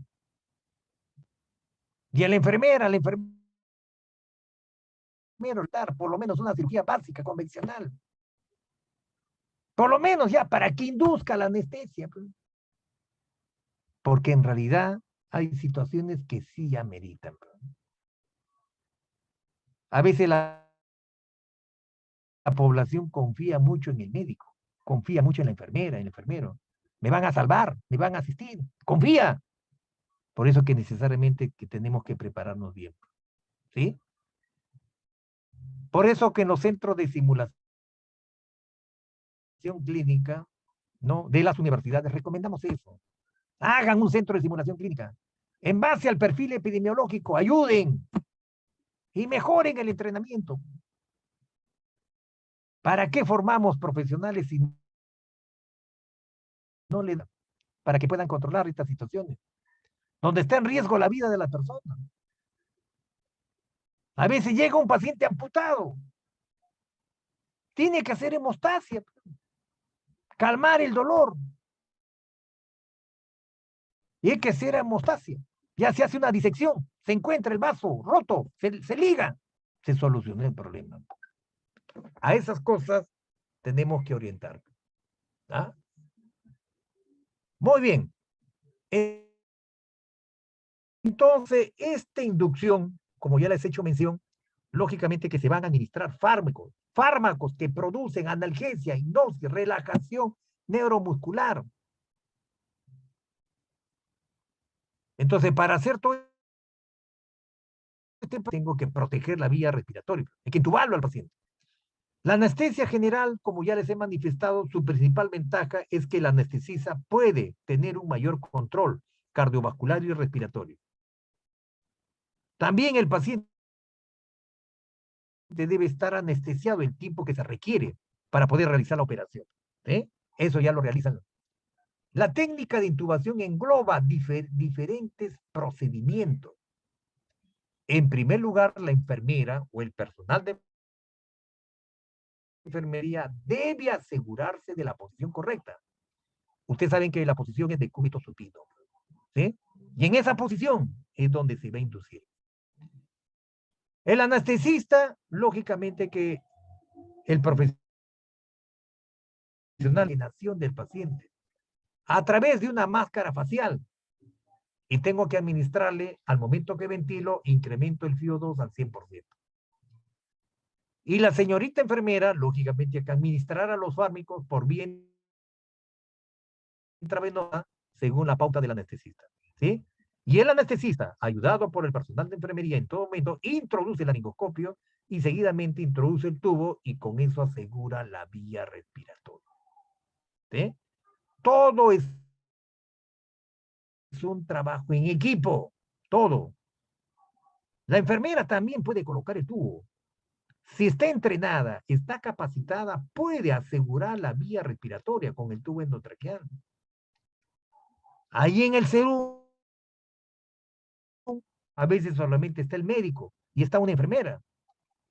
Y a la enfermera, dar por lo menos una cirugía básica, convencional. Por lo menos ya para que induzca la anestesia. Pues. Porque en realidad hay situaciones que sí ameritan. Pues. A veces la población confía mucho en el médico, confía mucho en la enfermera, en el enfermero. Me van a salvar, me van a asistir. Confía. Por eso que necesariamente que tenemos que prepararnos bien. ¿Sí? Por eso que en los centros de simulación clínica, ¿no? De las universidades recomendamos eso. Hagan un centro de simulación clínica. En base al perfil epidemiológico, ayuden y mejoren el entrenamiento. ¿Para qué formamos profesionales si no le dan? Para que puedan controlar estas situaciones, donde está en riesgo la vida de la persona. A veces llega un paciente amputado. Tiene que hacer hemostasia, calmar el dolor. Y hay que hacer hemostasia. Ya se hace una disección, se encuentra el vaso roto, se liga, se solucionó el problema. A esas cosas tenemos que orientar. ¿Ah? Muy bien. Entonces, esta inducción, como ya les he hecho mención, lógicamente que se van a administrar fármacos que producen analgesia, hipnosis, relajación neuromuscular. Entonces, para hacer todo este tengo que proteger la vía respiratoria, hay que intubarlo al paciente. La anestesia general, como ya les he manifestado, su principal ventaja es que el anestesista puede tener un mayor control cardiovascular y respiratorio. También el paciente debe estar anestesiado el tiempo que se requiere para poder realizar la operación. ¿Eh? Eso ya lo realizan. La técnica de intubación engloba diferentes procedimientos. En primer lugar, la enfermera o el personal de enfermería debe asegurarse de la posición correcta. Ustedes saben que la posición es de cúbito supino. ¿Sí? Y en esa posición es donde se va a inducir. El anestesista, lógicamente que el profesional del paciente a través de una máscara facial y tengo que administrarle al momento que ventilo, incremento el FIO2 al 100%. Y la señorita enfermera, lógicamente, que administrará los fármacos por vía intravenosa según la pauta del anestesista. ¿Sí? Y el anestesista, ayudado por el personal de enfermería en todo momento, introduce el laringoscopio y seguidamente introduce el tubo y con eso asegura la vía respiratoria. ¿Sí? Todo es un trabajo en equipo, todo. La enfermera también puede colocar el tubo. Si está entrenada, está capacitada, puede asegurar la vía respiratoria con el tubo endotraqueal. Ahí en el CERU, a veces solamente está el médico y está una enfermera.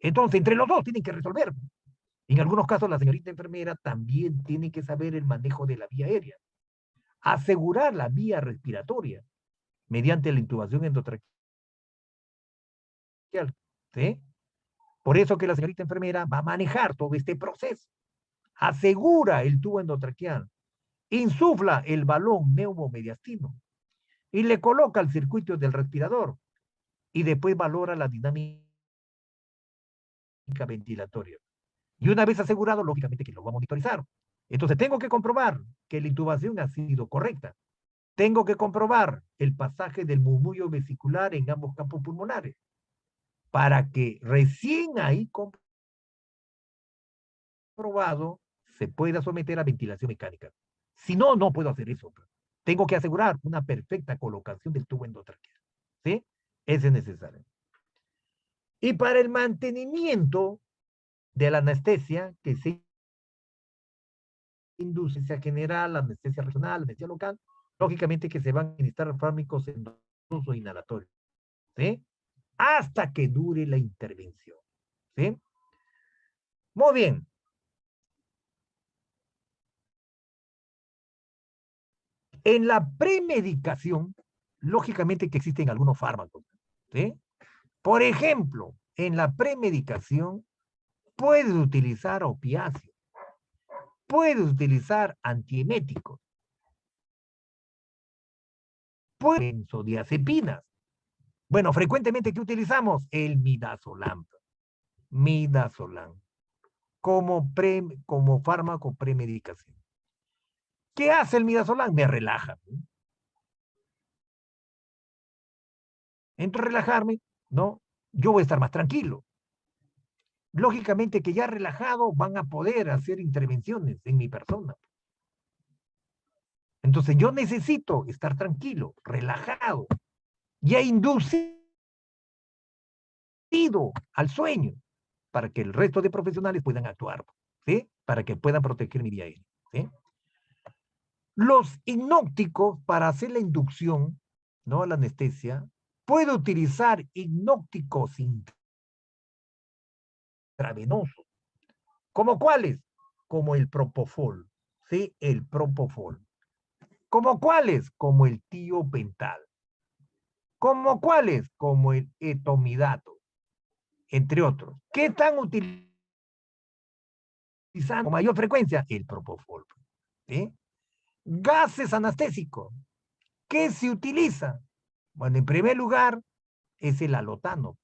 Entonces, entre los dos tienen que resolver. En algunos casos, la señorita enfermera también tiene que saber el manejo de la vía aérea. Asegurar la vía respiratoria mediante la intubación endotraqueal. ¿Sí? Por eso que la señorita enfermera va a manejar todo este proceso. Asegura el tubo endotraqueal. Insufla el balón neumomediastino y le coloca el circuito del respirador y después valora la dinámica ventilatoria. Y una vez asegurado, lógicamente que lo va a monitorizar. Entonces tengo que comprobar que la intubación ha sido correcta. Tengo que comprobar el pasaje del murmullo vesicular en ambos campos pulmonares para que recién ahí comprobado se pueda someter a ventilación mecánica. Si no, no puedo hacer eso. Tengo que asegurar una perfecta colocación del tubo endotraqueal. ¿Sí? Ese es necesario. Y para el mantenimiento de la anestesia, que se induce anestesia general, anestesia regional, anestesia local, lógicamente que se van a administrar fármacos endovenosos o inhalatorios, ¿sí? Hasta que dure la intervención, ¿sí? Muy bien. En la premedicación, lógicamente que existen algunos fármacos, ¿sí? Por ejemplo, en la premedicación puedes utilizar opiáceos, puedes utilizar antieméticos, puedes benzodiazepinas. Bueno, frecuentemente, ¿qué utilizamos? El midazolam. Midazolam. Como fármaco premedicación. ¿Qué hace el midazolam? Me relaja. Entro a relajarme, ¿no? Yo voy a estar más tranquilo. Lógicamente que ya relajado van a poder hacer intervenciones en mi persona. Entonces yo necesito estar tranquilo, relajado, ya inducido al sueño para que el resto de profesionales puedan actuar, ¿sí? Para que puedan proteger mi vía aérea, ¿sí? Los hipnóticos, para hacer la inducción, ¿no? A la anestesia, puedo utilizar hipnóticos intravenosos. ¿Como cuáles? Como el propofol, ¿sí? El propofol. ¿Como cuáles? Como el tiopental. ¿Como cuáles? Como el etomidato, entre otros. ¿Qué están utilizando con mayor frecuencia? El propofol, ¿sí? Gases anestésicos. ¿Qué se utiliza? Bueno, en primer lugar es el alotano.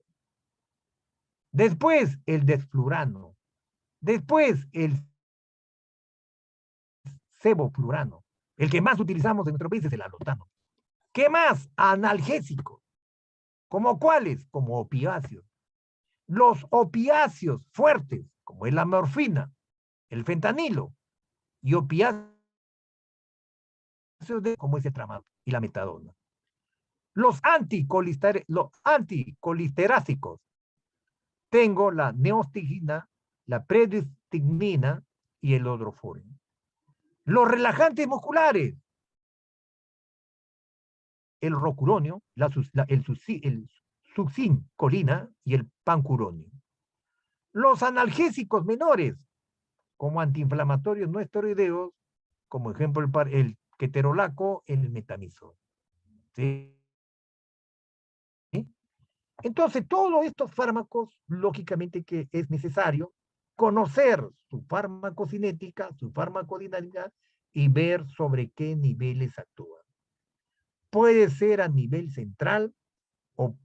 Después el desflurano. Después el sevoflurano. El que más utilizamos en nuestro país es el alotano. ¿Qué más? Analgésicos. ¿Como cuáles? Como opiáceos. Los opiáceos fuertes, como es la morfina, el fentanilo, y opiáceos como es el tramadol y la metadona. Los anticolisterásicos. Tengo la neostigmina, la prednistigmina y el odroforeno. Los relajantes musculares, el rocuronio, el succincolina y el pancuronio. Los analgésicos menores, como antiinflamatorios no esteroideos, como ejemplo el ketorolaco, el metamizol. ¿Sí? Entonces, todos estos fármacos, lógicamente que es necesario conocer su farmacocinética, su farmacodinámica y ver sobre qué niveles actúan. Puede ser a nivel central o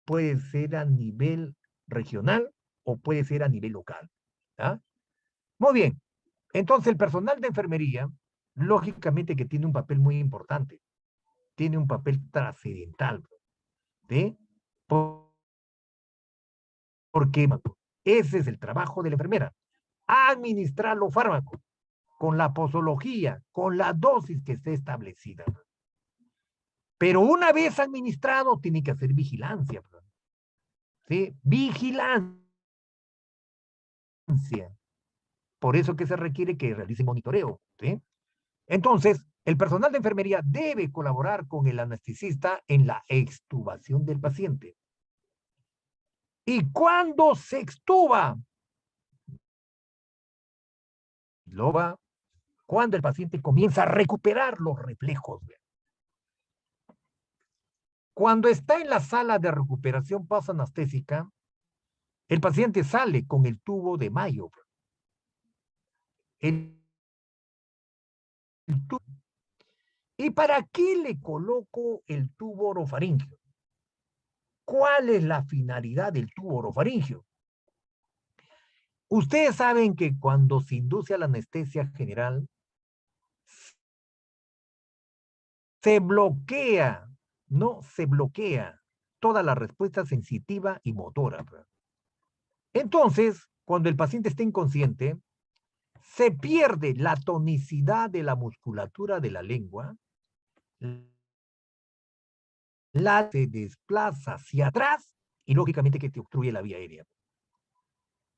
puede ser a nivel regional o puede ser a nivel local. ¿Ah? Muy bien. Entonces, el personal de enfermería, lógicamente que tiene un papel muy importante, tiene un papel trascendental, ¿sí? Porque ese es el trabajo de la enfermera, administrar los fármacos con la posología, con la dosis que esté establecida. Pero una vez administrado, tiene que hacer vigilancia, ¿sí? Vigilancia. Por eso que se requiere que realice monitoreo, ¿sí? Entonces, el personal de enfermería debe colaborar con el anestesista en la extubación del paciente. ¿Y cuándo se extuba? Loba, cuando el paciente comienza a recuperar los reflejos. Cuando está en la sala de recuperación post-anestésica, el paciente sale con el tubo de Mayo. El tubo. ¿Y para qué le coloco el tubo orofaringeo? ¿Cuál es la finalidad del tubo orofaringeo? Ustedes saben que cuando se induce a la anestesia general, se bloquea, ¿no? Se bloquea toda la respuesta sensitiva y motora. Entonces, cuando el paciente está inconsciente, se pierde la tonicidad de la musculatura de la lengua, se desplaza hacia atrás y lógicamente que te obstruye la vía aérea.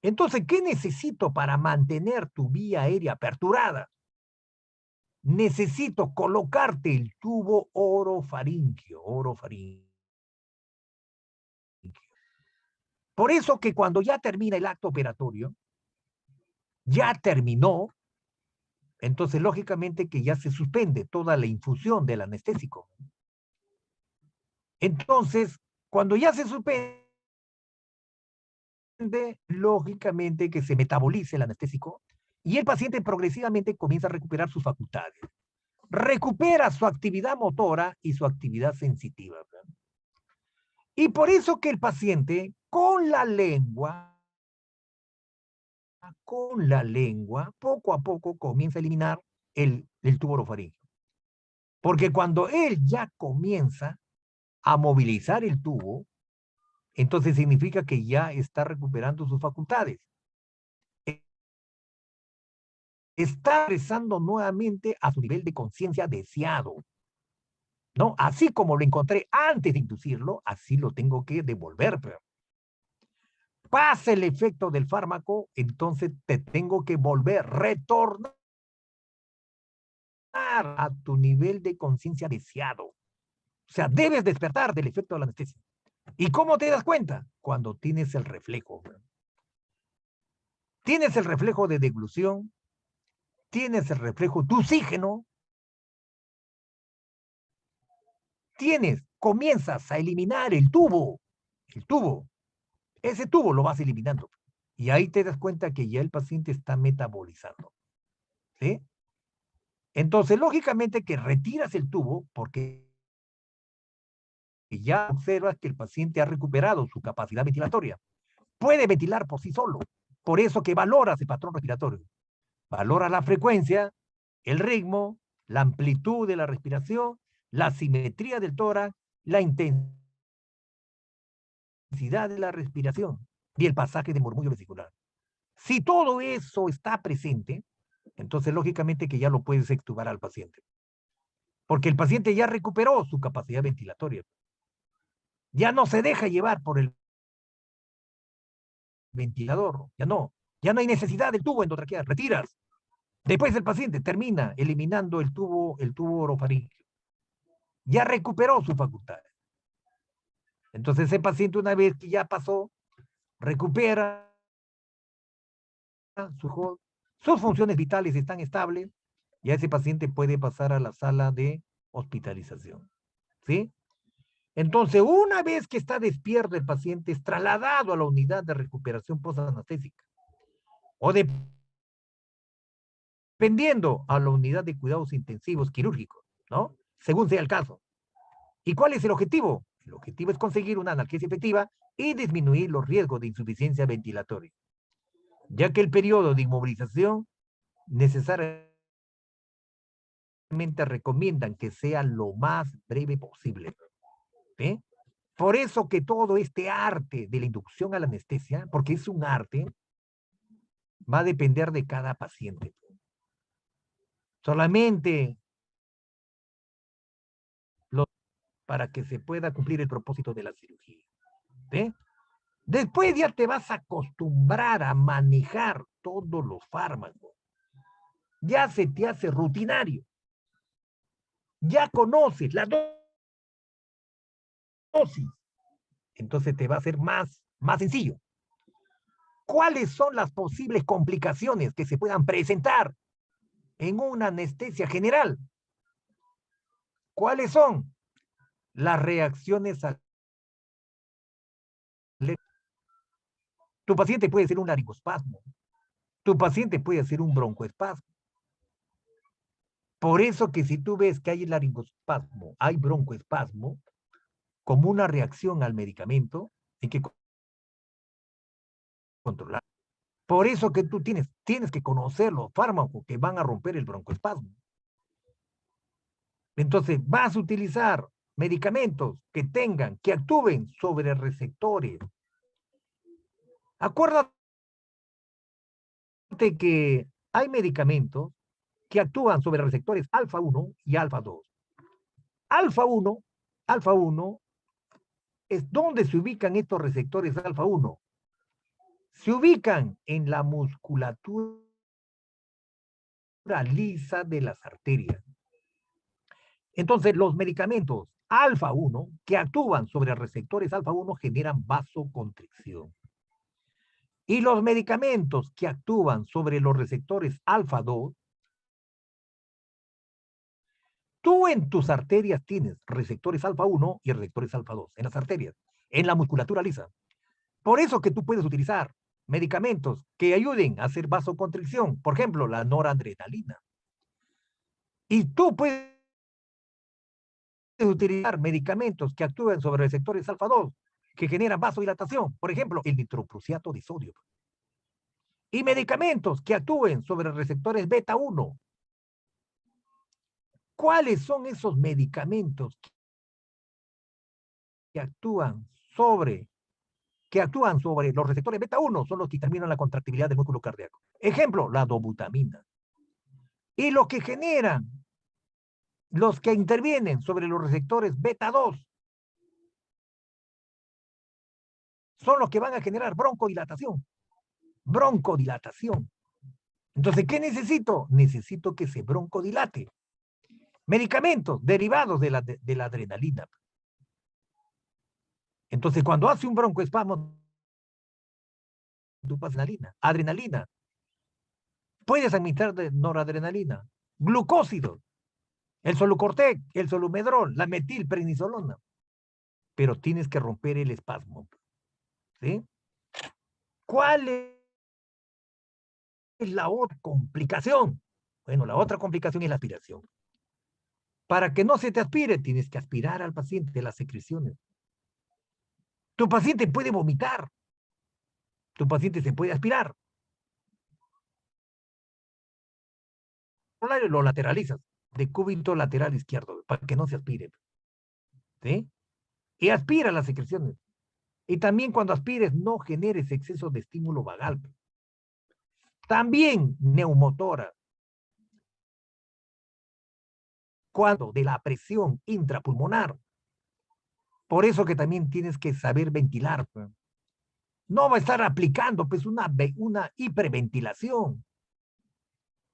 Entonces, ¿qué necesito para mantener tu vía aérea aperturada? necesito colocarte el tubo orofaríngeo, Por eso que cuando ya termina el acto operatorio, ya terminó, entonces lógicamente que ya se suspende toda la infusión del anestésico. Entonces, cuando ya se suspende, lógicamente que se metabolice el anestésico y el paciente progresivamente comienza a recuperar sus facultades. Recupera su actividad motora y su actividad sensitiva. Y por eso que el paciente con la lengua, poco a poco comienza a eliminar el tubo orofaríngeo. Porque cuando él ya comienza a movilizar el tubo, entonces significa que ya está recuperando sus facultades. Está regresando nuevamente a su nivel de conciencia deseado. ¿No? Así como lo encontré antes de inducirlo, así lo tengo que devolver. Pero pasa el efecto del fármaco, entonces te tengo que volver, retornar a tu nivel de conciencia deseado. O sea, debes despertar del efecto de la anestesia. ¿Y cómo te das cuenta? Cuando tienes el reflejo. Tienes el reflejo de deglución, tienes el reflejo de oxígeno, comienzas a eliminar el tubo, ese tubo lo vas eliminando. Y ahí te das cuenta que ya el paciente está metabolizando. ¿Sí? Entonces, lógicamente que retiras el tubo porque ya observas que el paciente ha recuperado su capacidad ventilatoria. Puede ventilar por sí solo. Por eso que valoras el patrón respiratorio. Valora la frecuencia, el ritmo, la amplitud de la respiración, la simetría del tórax, la intensidad de la respiración y el pasaje de murmullo vesicular. Si todo eso está presente, entonces lógicamente que ya lo puedes extubar al paciente. Porque el paciente ya recuperó su capacidad ventilatoria. Ya no se deja llevar por el ventilador, ya no hay necesidad del tubo endotraqueal, retiras. Después el paciente termina eliminando el tubo orofaríngeo. Ya recuperó su facultad. Entonces ese paciente, una vez que ya pasó, recupera sus funciones vitales están estables, ya ese paciente puede pasar a la sala de hospitalización. ¿Sí? Entonces, una vez que está despierto el paciente, es trasladado a la unidad de recuperación postanestésica o dependiendo a la unidad de cuidados intensivos quirúrgicos, ¿no? Según sea el caso. ¿Y cuál es el objetivo? El objetivo es conseguir una analgesia efectiva y disminuir los riesgos de insuficiencia ventilatoria, ya que el periodo de inmovilización necesariamente recomiendan que sea lo más breve posible. ¿Sí? Por eso que todo este arte de la inducción a la anestesia, porque es un arte, va a depender de cada paciente. Solamente para que se pueda cumplir el propósito de la cirugía. ¿Sí? Después ya te vas a acostumbrar a manejar todos los fármacos. Ya se te hace rutinario. Ya conoces la dosis. Entonces te va a ser más sencillo. ¿Cuáles son las posibles complicaciones que se puedan presentar en una anestesia general? ¿Cuáles son las reacciones Tu paciente puede ser un laringoespasmo. Tu paciente puede ser un broncoespasmo. Por eso que si tú ves que hay laringoespasmo, hay broncoespasmo, como una reacción al medicamento, hay que controlar. Por eso que tú tienes que conocer los fármacos que van a romper el broncoespasmo. Entonces, vas a utilizar medicamentos que actúen sobre receptores. Acuérdate que hay medicamentos que actúan sobre receptores alfa 1 y alfa 2. Alfa 1 es donde se ubican estos receptores alfa 1. Se ubican en la musculatura lisa de las arterias. Entonces, los medicamentos alfa 1 que actúan sobre receptores alfa 1 generan vasoconstricción. Y los medicamentos que actúan sobre los receptores alfa 2, tú en tus arterias tienes receptores alfa 1 y receptores alfa 2, en las arterias, en la musculatura lisa. Por eso que tú puedes utilizar medicamentos que ayuden a hacer vasoconstricción, por ejemplo, la noradrenalina. Y tú puedes utilizar medicamentos que actúen sobre receptores alfa 2, que generan vasodilatación, por ejemplo, el nitroprusiato de sodio. Y medicamentos que actúen sobre receptores beta 1. ¿Cuáles son esos medicamentos que actúan sobre los receptores beta 1? Son los que terminan la contractibilidad del músculo cardíaco. Ejemplo, la dobutamina. Y los que generan, los que intervienen sobre los receptores beta 2, son los que van a generar broncodilatación. Broncodilatación. Entonces, ¿qué necesito? Necesito que se broncodilate. Medicamentos derivados de la adrenalina. Entonces, cuando hace un broncoespasmo, tú pasas adrenalina. Puedes administrar de noradrenalina, glucósidos, el solucortec, el solumedrol, la metilprednisolona. Pero tienes que romper el espasmo. ¿Sí? ¿Cuál es la otra complicación? Bueno, la otra complicación es la aspiración. Para que no se te aspire, tienes que aspirar al paciente las secreciones. Tu paciente puede vomitar. Tu paciente se puede aspirar. Lo lateralizas de cúbito lateral izquierdo para que no se aspire. ¿Sí? Y aspira las secreciones. Y también cuando aspires no generes exceso de estímulo vagal. También neumotora. Cuando de la presión intrapulmonar. Por eso que también tienes que saber ventilar. No va a estar aplicando pues una hiperventilación.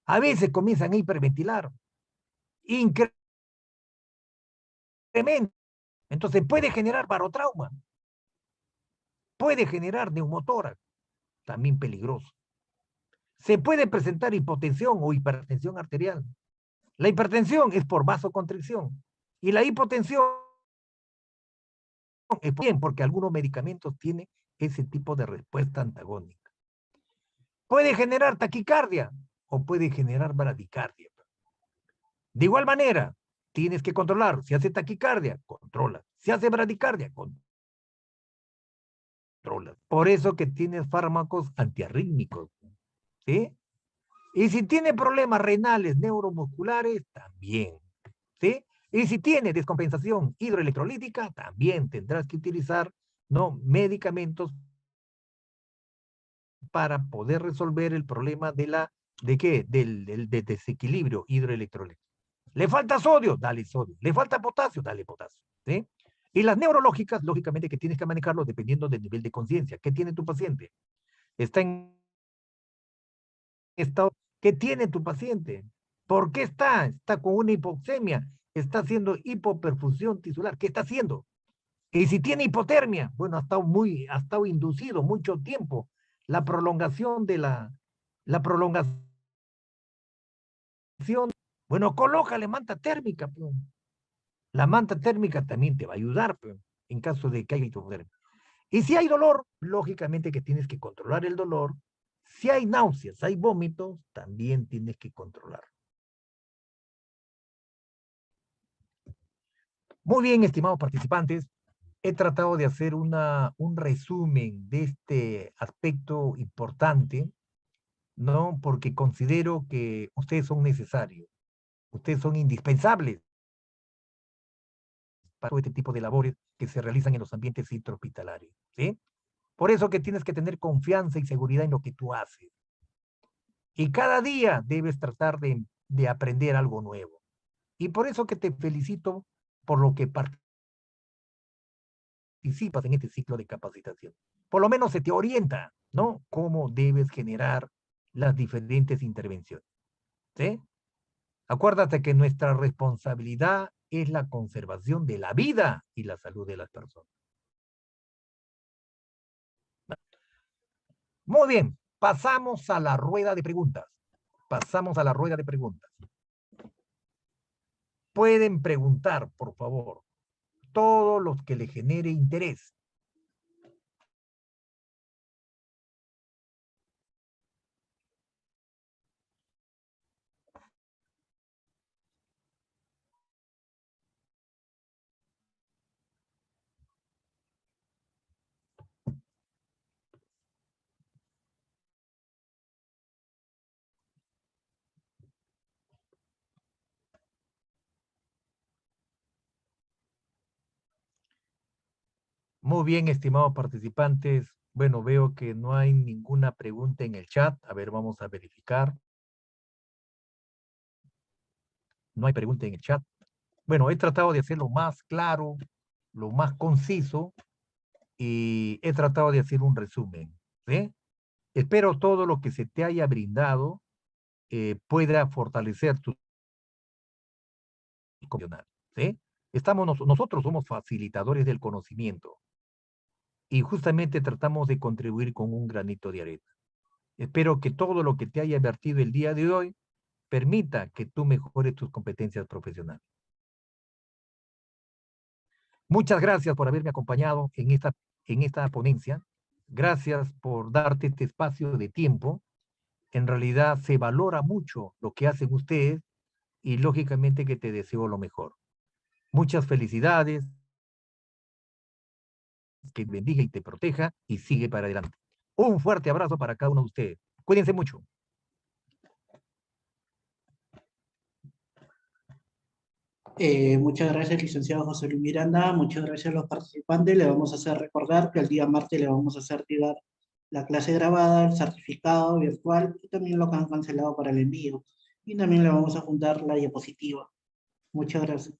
A veces comienzan a hiperventilar. Incrementa. Entonces puede generar barotrauma. Puede generar neumotórax. También peligroso. Se puede presentar hipotensión o hipertensión arterial. La hipertensión es por vasoconstricción. Y la hipotensión es bien porque algunos medicamentos tienen ese tipo de respuesta antagónica. Puede generar taquicardia o puede generar bradicardia. De igual manera, tienes que controlar. Si hace taquicardia, controla. Si hace bradicardia, controla. Por eso que tienes fármacos antiarrítmicos. ¿Sí? Y si tiene problemas renales neuromusculares, también. ¿Sí? Y si tiene descompensación hidroelectrolítica, también tendrás que utilizar, ¿no?, medicamentos para poder resolver el problema del desequilibrio hidroelectrolítico. ¿Le falta sodio? Dale sodio. ¿Le falta potasio? Dale potasio. ¿Sí? Y las neurológicas, lógicamente que tienes que manejarlo dependiendo del nivel de conciencia. ¿Qué tiene tu paciente? ¿Está en estado? ¿Qué tiene tu paciente? ¿Por qué está? Está con una hipoxemia. Está haciendo hipoperfusión tisular. ¿Qué está haciendo? Y si tiene hipotermia, bueno, ha estado inducido mucho tiempo. La prolongación la prolongación, bueno, colócale manta térmica. Pues. La manta térmica también te va a ayudar pues, en caso de que haya hipotermia. Y si hay dolor, lógicamente que tienes que controlar el dolor. Si hay náuseas, hay vómitos, también tienes que controlar. Muy bien, estimados participantes. He tratado de hacer un resumen de este aspecto importante, ¿no? Porque considero que ustedes son necesarios, ustedes son indispensables para todo este tipo de labores que se realizan en los ambientes intrahospitalarios, ¿sí? Por eso que tienes que tener confianza y seguridad en lo que tú haces. Y cada día debes tratar de aprender algo nuevo. Y por eso que te felicito por lo que participas en este ciclo de capacitación. Por lo menos se te orienta, ¿no? Cómo debes generar las diferentes intervenciones. ¿Sí? Acuérdate que nuestra responsabilidad es la conservación de la vida y la salud de las personas. Muy bien, pasamos a la rueda de preguntas. Pasamos a la rueda de preguntas. Pueden preguntar, por favor, todos los que le genere interés. Muy bien, estimados participantes. Bueno, veo que no hay ninguna pregunta en el chat. A ver, vamos a verificar. No hay pregunta en el chat. Bueno, he tratado de hacerlo más claro, lo más conciso, y he tratado de hacer un resumen. ¿Sí? Espero todo lo que se te haya brindado pueda fortalecer tu conocimiento. ¿Sí? Nosotros somos facilitadores del conocimiento y justamente tratamos de contribuir con un granito de arena. Espero que todo lo que te haya vertido el día de hoy permita que tú mejores tus competencias profesionales. Muchas gracias por haberme acompañado en esta ponencia. Gracias por darte este espacio de tiempo. En realidad se valora mucho lo que hacen ustedes y lógicamente que te deseo lo mejor. Muchas felicidades, que te bendiga y te proteja y sigue para adelante. Un fuerte abrazo para cada uno de ustedes. Cuídense mucho. Muchas gracias, licenciado José Luis Miranda. Muchas gracias a los participantes. Le vamos a hacer recordar que el día martes le vamos a hacer llegar la clase grabada, el certificado virtual y también lo que han cancelado para el envío. Y también le vamos a juntar la diapositiva. Muchas gracias.